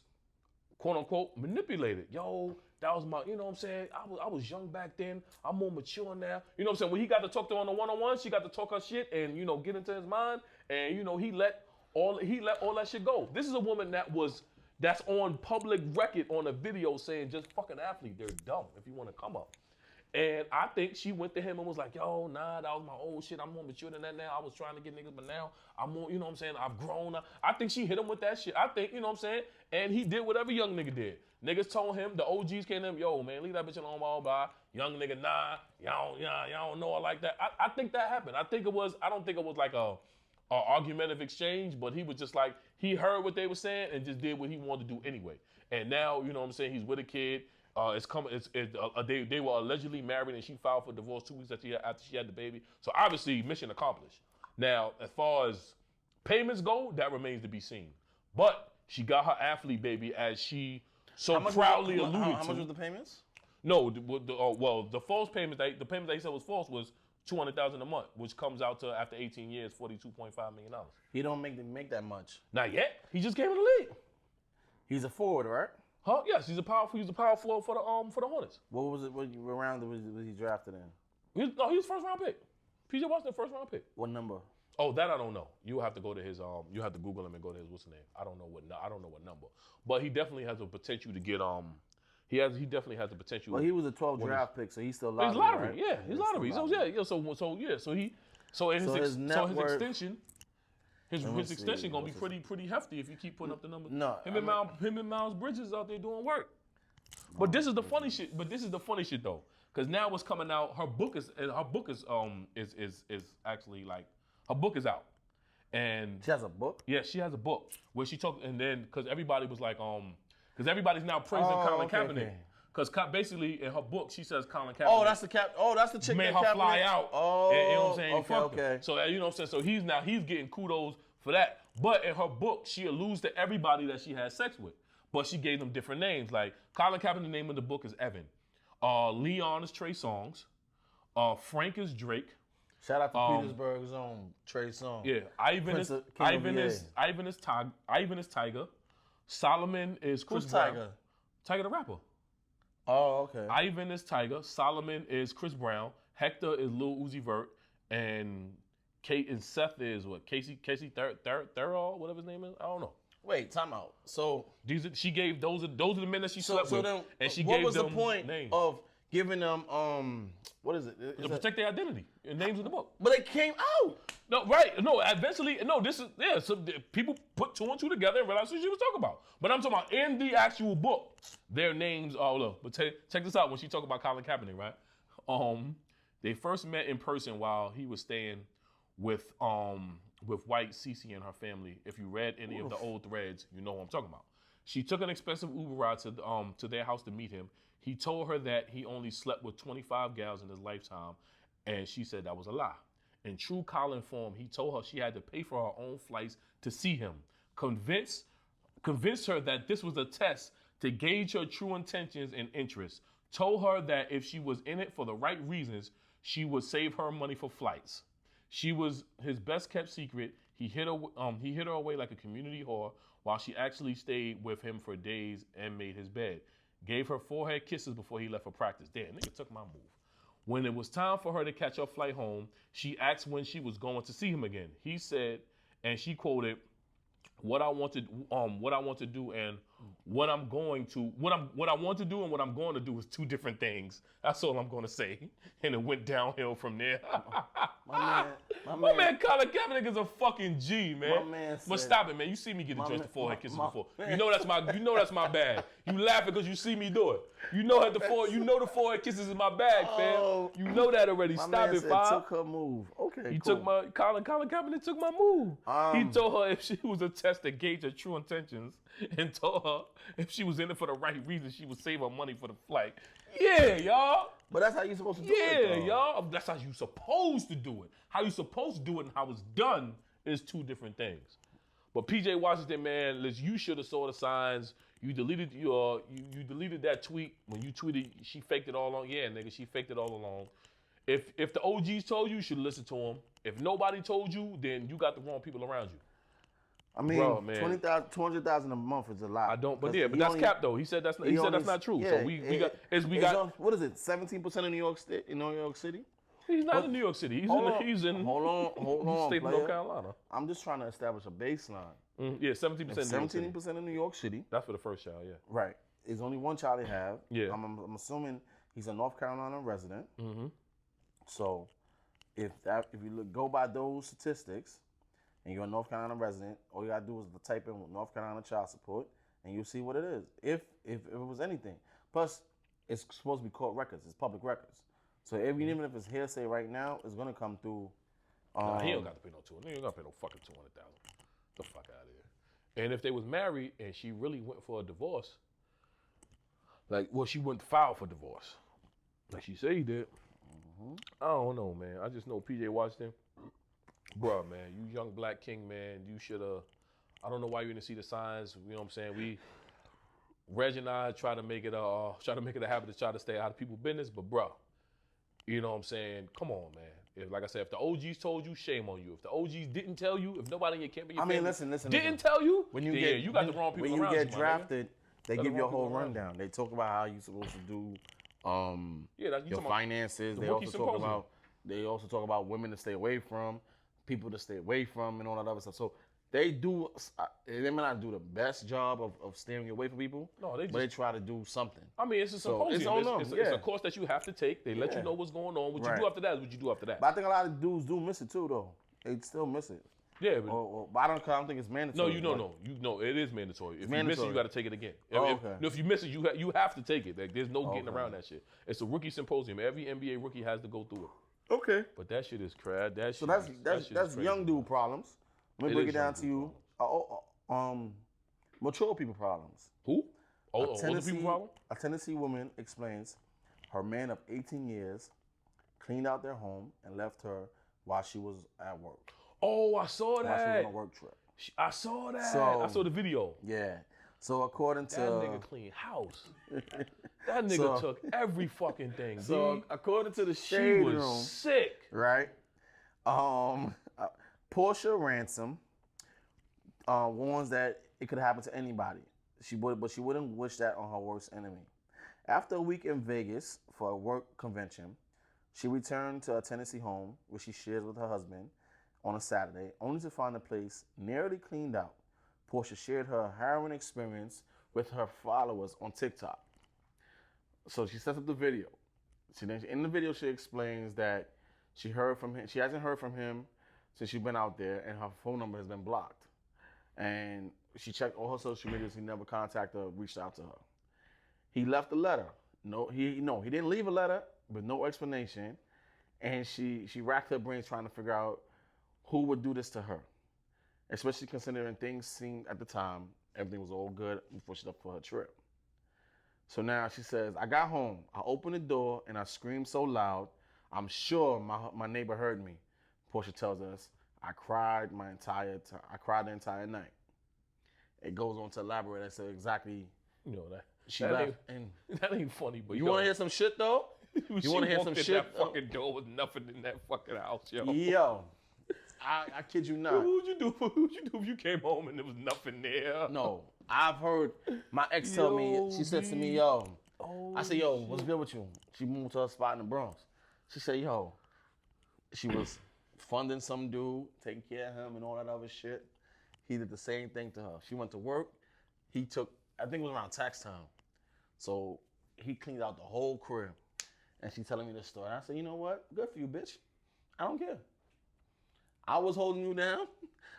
quote unquote manipulated. Yo, that was my, you know what I'm saying? I was young back then. I'm more mature now. You know what I'm saying? When he got to talk to her on the one-on-one, she got to talk her shit and, get into his mind. And, he let all that shit go. This is a woman that's on public record on a video saying just fucking athlete. They're dumb if you want to come up. And I think she went to him and was like, yo, nah, that was my old shit. I'm more mature than that now. I was trying to get niggas, but now I'm more, you know what I'm saying? I've grown up. I think she hit him with that shit. I think, you know what I'm saying? And he did whatever young nigga did. Niggas told him, the OGs came to him, yo, man, leave that bitch alone, blah. Young nigga, nah, y'all don't know her like that. I think that happened. I don't think it was like a argumentative exchange, but he was just like, he heard what they were saying and just did what he wanted to do anyway. And now, you know what I'm saying? He's with a kid. They were allegedly married and she filed for divorce 2 weeks after she had the baby. So obviously, mission accomplished. Now, as far as payments go, that remains to be seen. But she got her athlete baby as she proudly alluded to. How much was the payments? No, the false payment, the payment that he said was false was $200,000 a month, which comes out to after 18 years, $42.5 million. He don't make that much. Not yet. He just came in the league. He's a forward, right? Huh? Yes, he's a power forward for the Hornets. What was it? What round was he drafted in? He was first round pick. PJ Washington, first round pick. What number? Oh, that I don't know. You have to go to his you have to Google him and go to his what's the name? I don't know what number. But he definitely has the potential to get he definitely has the potential. Well, he was a 12th draft pick, so he's still lottery. He's lottery, right? yeah. He's lottery. So his extension. His extension gonna be pretty hefty if you keep putting up the numbers. No, him and Miles Bridges out there doing work. But this is the funny shit. But this is the funny shit though, because now what's coming out? Her book is actually like her book is out, and she has a book. Yeah, she has a book where she talked, and then because everybody was like because everybody's now praising Colin Kaepernick. Okay. Because basically in her book she says Colin Kaepernick. Oh, that's the chick made that her fly out. Oh, and, you know what I'm saying? Okay. So you know what I'm saying? So he's getting kudos for that. But in her book, she alludes to everybody that she had sex with. But she gave them different names. Like Colin Kaepernick's name of the book is Evan. Leon is Trey Songz. Frank is Drake. Shout out to Petersburg's own Trey Songz. Yeah, Ivan is Tiger. Solomon is Chris Who's Brown. Tiger? Tiger the rapper. Oh, okay. Ivan is Tiger. Solomon is Chris Brown. Hector is Lil Uzi Vert. And Kate and Seth is what? Casey Thurl, whatever his name is. I don't know. Wait, time out. So she gave those are the men that she slept with. Then, and she what gave was them the point names. of giving them what is it? To protect their identity and names in the book. But they came out. No, right. No, eventually, no, this is, yeah, so people put two and two together and realized what she was talking about. But I'm talking about in the actual book, their names are, look, but check this out when she talk about Colin Kaepernick, right? They first met in person while he was staying with white Cece and her family. If you read any of the old threads, you know what I'm talking about. She took an expensive Uber ride to their house to meet him. He told her that he only slept with 25 gals in his lifetime, and she said that was a lie. In true Colin form, he told her she had to pay for her own flights to see him. Convinced her that this was a test to gauge her true intentions and interests. Told her that if she was in it for the right reasons, she would save her money for flights. She was his best kept secret. He hid her away like a community whore while she actually stayed with him for days and made his bed. Gave her forehead kisses before he left for practice. Damn, nigga took my move. When it was time for her to catch her flight home, she asked when she was going to see him again. He said, and she quoted, what I want to do and what I want to do and what I'm going to do is two different things. That's all I'm going to say. And it went downhill from there. my man Colin Kaepernick is a fucking G, man. But stop it, man. You see me get a joint to forehead kisses before. You know that's my bag. You laughing because you see me do it. You know the forehead kisses is my bag, fam. You know that already. Stop it, Bob. Took her move. Okay, Colin Kaepernick took my move. He told her if she was a test to gauge her true intentions and told her if she was in it for the right reason, she would save her money for the flight. Yeah, y'all. But that's how you supposed to do it. Yeah, y'all. That's how you supposed to do it. How you supposed to do it and how it's done is two different things. But PJ Washington, man, you should have saw the signs. You deleted you deleted that tweet when you tweeted she faked it all along. Yeah, nigga, she faked it all along. If the OGs told you should listen to them. If nobody told you, then you got the wrong people around you. I mean, $200,000 a month is a lot. I don't, but that's cap though. He said that's not true. Yeah, so we got what is it? 17% in New York State, in New York City. He's not in New York City. He's in hold on, state of North Carolina. I'm just trying to establish a baseline. Yeah, 17%. 17% in New York City. That's for the first child. Yeah. Right. There's only one child they have. Yeah. I'm assuming he's a North Carolina resident. Mm-hmm. So if you go by those statistics, and you're a North Carolina resident, all you gotta do is type in North Carolina child support, and you'll see what it is. If it was anything. Plus, it's supposed to be court records. It's public records. So even if it's hearsay right now, it's gonna come through. Nah, he don't got to pay no $200,000. He don't got to pay no fucking $200,000. The fuck out of here. And if they was married and she really went for a divorce, she wouldn't file for divorce, like she said he did. Mm-hmm. I don't know, man. I just know PJ Washington. Bruh, man, you young black king, man, you should have, I don't know why you didn't see the signs, you know what I'm saying? Reg and I try to make it a habit to try to stay out of people's business, but bruh, you know what I'm saying? Come on, man. If, like I said, if the OGs told you, shame on you. If the OGs didn't tell you, if nobody in your camp, I mean, listen. didn't tell you, When you then get, yeah, you got the wrong people when around you you. get my nigga. drafted, they Got the give you a wrong whole people around rundown. They talk about how you're supposed to do Yeah, that's you your talking about finances. the They rookie also talk symposium. about women to stay away from, people to stay away from, and all that other stuff. So they may not do the best job of steering away from people. No, but they try to do something. I mean, it's a So it's symposium. on them, It's yeah. a course that you have to take. They let you Yeah. know what's going on. What you Right. do after that is what you do after that. But I think a lot of dudes do miss it too, though. They still miss it. Yeah, but But I don't think it's mandatory. no, it is mandatory. If you miss it, mandatory. you got to take it again. Oh, If- okay. if you miss it, you have to take it. Like, there's no getting Okay. around that shit. It's a rookie symposium. Every NBA rookie has to go through it. Okay. But that shit is crap. So that's young dude problems. Let me It break is it down young to dude you. Mature people problems. Who? A Older people problem? A Tennessee woman explains her man of 18 years cleaned out their home and left her while she was at work. Oh, I saw While she was that. on a work trip. I saw that. So- I saw the video. Yeah. So according to That nigga clean house. That nigga So- took every fucking thing. so B. according to the She shade was room, sick. right? Portia Ransom warns that it could happen to anybody. But she wouldn't wish that on her worst enemy. After a week in Vegas for a work convention, she returned to a Tennessee home where she shares with her husband on a Saturday, only to find the place nearly cleaned out. Portia shared her harrowing experience with her followers on TikTok. So she sets up the video. In the video, she explains that she hasn't heard from him since she's been out there, and her phone number has been blocked. And she checked all her social medias. He never contacted her, reached out to her. He left a letter. He didn't leave a letter, but no explanation. And she racked her brains trying to figure out who would do this to her, especially considering things seemed at the time everything was all good before she left for her trip. So now she says, I got home, I opened the door, and I screamed so loud, I'm sure my neighbor heard me. Portia tells us, I cried the entire night. It goes on to elaborate and say exactly. You know that. She that left. ain't, that ain't funny, but You want to hear some shit though? You want to hear some shit? That fucking door was nothing in that fucking house, yo. Yo, I kid you not. What would you do? What would you do if you came home and there was nothing there? No, I've heard my ex tell me. She said to me, "Yo," I said, "Yo, what's good with you?" She moved to a spot in the Bronx. She said, "Yo," she was funding some dude, taking care of him and all that other shit. He did the same thing to her. She went to work. He took, I think it was around tax time, so he cleaned out the whole crib. And she telling me this story. I said, you know what? Good for you, bitch. I don't care. I was holding you down.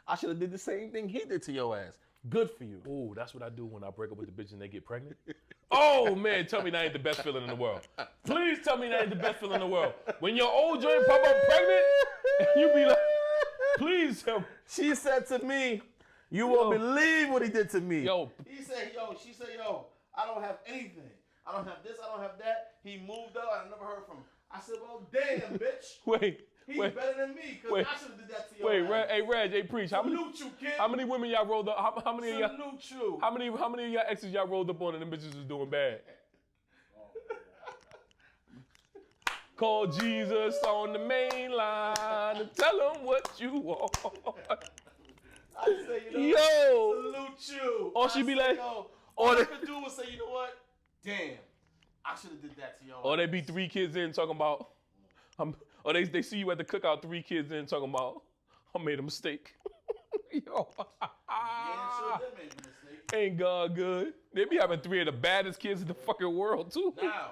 I should have did the same thing he did to your ass. Good for you. Ooh, that's what I do when I break up with the bitch and they get pregnant. Oh man, tell me that ain't the best feeling in the world. Please tell me that ain't the best feeling in the world. When your old joint pop up pregnant, and you be like, please tell me. She said to me, you won't believe what he did to me. Yo. He said, she said, I don't have anything. I don't have this, I don't have that. He moved up, I never heard from him. I said, well, damn, bitch. He's better than me, because I should have did that to your ass. Reg, preach. Salute you, kid. How many women y'all rolled up? How many of y'all? Salute you. How many of y'all exes y'all rolled up on and them bitches was doing bad? Call Jesus on the main line and tell him what you want. I say, salute you. Or she be like, all I could do was say, you know what? Damn, I should have did that to y'all. or they be 3 kids in talking about, or they see you at the cookout 3 kids in talking about, I made a mistake. Yo. Ain't God good? They be having 3 of the baddest kids in the fucking world too. Now,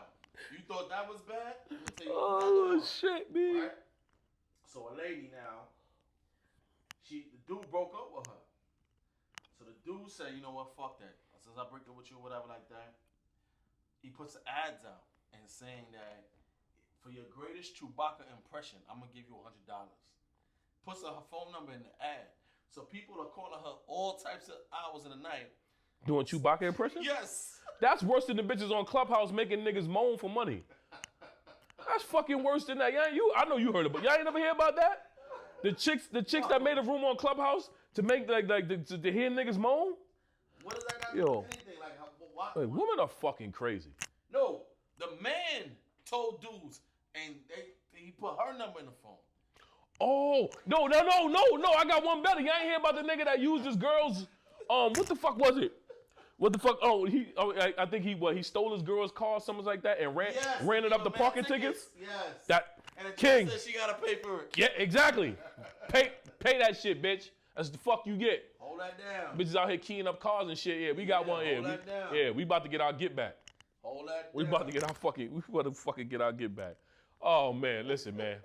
you thought that was bad? Let me tell you Oh shit, man. right? So a lady now, the dude broke up with her. So the dude said, you know what, fuck that. Since I break up with you or whatever like that, he puts ads out and saying that for your greatest Chewbacca impression, I'm gonna give you $100. Puts her phone number in the ad. So people are calling her all types of hours in the night. Doing Chewbacca impressions? Yes. That's worse than the bitches on Clubhouse making niggas moan for money. That's fucking worse than that. I know you heard about it. Y'all ain't never hear about that? The chicks that made a room on Clubhouse to make to hear niggas moan? What does that got to do with anything? Why? Women are fucking crazy. No, the man told dudes, and he put her number in the phone. Oh, no. I got one better. Y'all ain't hear about the nigga that used his girl's, what the fuck was it? What the fuck? I think he stole his girl's car, something like that, and ran it up the parking tickets. Yes. That And the King. judge said she gotta pay for it. Yeah, exactly. Pay that shit, bitch. That's the fuck you get. Hold that down. Bitches out here keying up cars and shit. Yeah, we got one. hold that down. We about to get our get back. Hold that We down. about to fucking get our get back. Oh man, listen, man.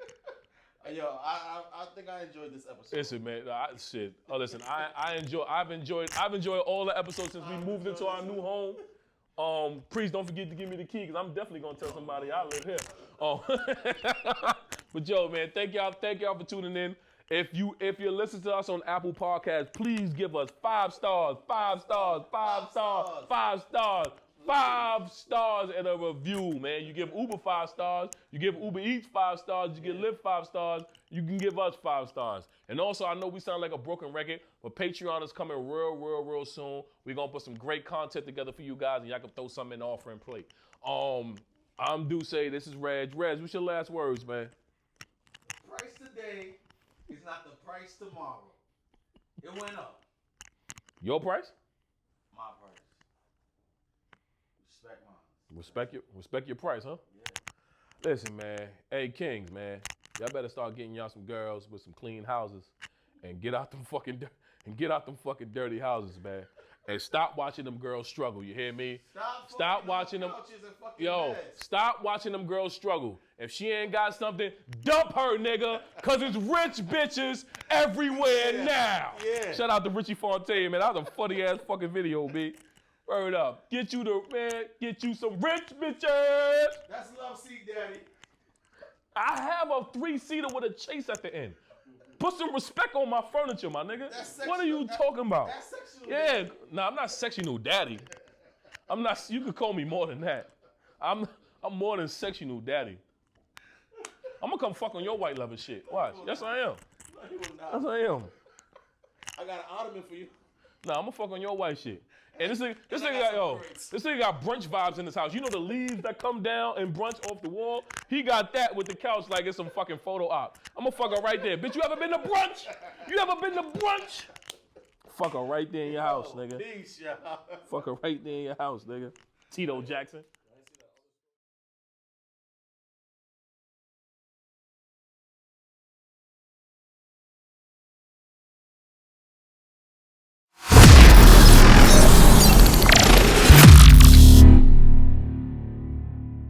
Yo, I think I enjoyed this episode. Listen, man. Shit. Oh, listen. I've enjoyed all the episodes since we moved into our new home. Please don't forget to give me the key, because I'm definitely gonna tell somebody I live here. But yo, man, thank y'all for tuning in. If you're listening to us on Apple Podcasts, please give us 5 stars, 5 stars, 5 stars, 5 stars, 5 stars and a review, man. You give Uber 5 stars, you give Uber Eats 5 stars, you give Lyft 5 stars, you can give us 5 stars. And also, I know we sound like a broken record, but Patreon is coming real soon. We're gonna put some great content together for you guys, and y'all can throw something in the offering plate. I'm Dusse, this is Reg. Reg, what's your last words, man? The price today is not the price tomorrow. It went up. Your price? My price. Respect mine. Respect your price, huh? Yeah. Listen, man. Hey, Kings, man. Y'all better start getting y'all some girls with some clean houses and get out them fucking dirty houses, man. And stop watching them girls struggle. You hear me? Stop watching them. Stop watching them girls struggle. If she ain't got something, dump her, nigga, cause it's rich bitches everywhere now. Yeah. Shout out to Richie Fontaine, man. That was a funny ass fucking video, B. Word up. Get you some rich bitches. That's love seat, daddy. I have a 3-seater with a chase at the end. Put some respect on my furniture, my nigga. What are you talking about? That's sexual. Yeah, nah, I'm not sectional daddy. I'm not. You could call me more than that. I'm more than sectional daddy. I'm gonna come fuck on your white leather shit. Watch. Yes, I am. No, you will not. Yes, I am. I got an ottoman for you. Nah, I'm gonna fuck on your white shit. And this nigga got brunch vibes in this house. You know the leaves that come down and brunch off the wall? He got that with the couch like it's some fucking photo op. I'm gonna fuck her right there. Bitch, you ever been to brunch? You ever been to brunch? Fuck her right there in your house, nigga. Peace, y'all. Fuck her right there in your house, nigga. Tito Jackson.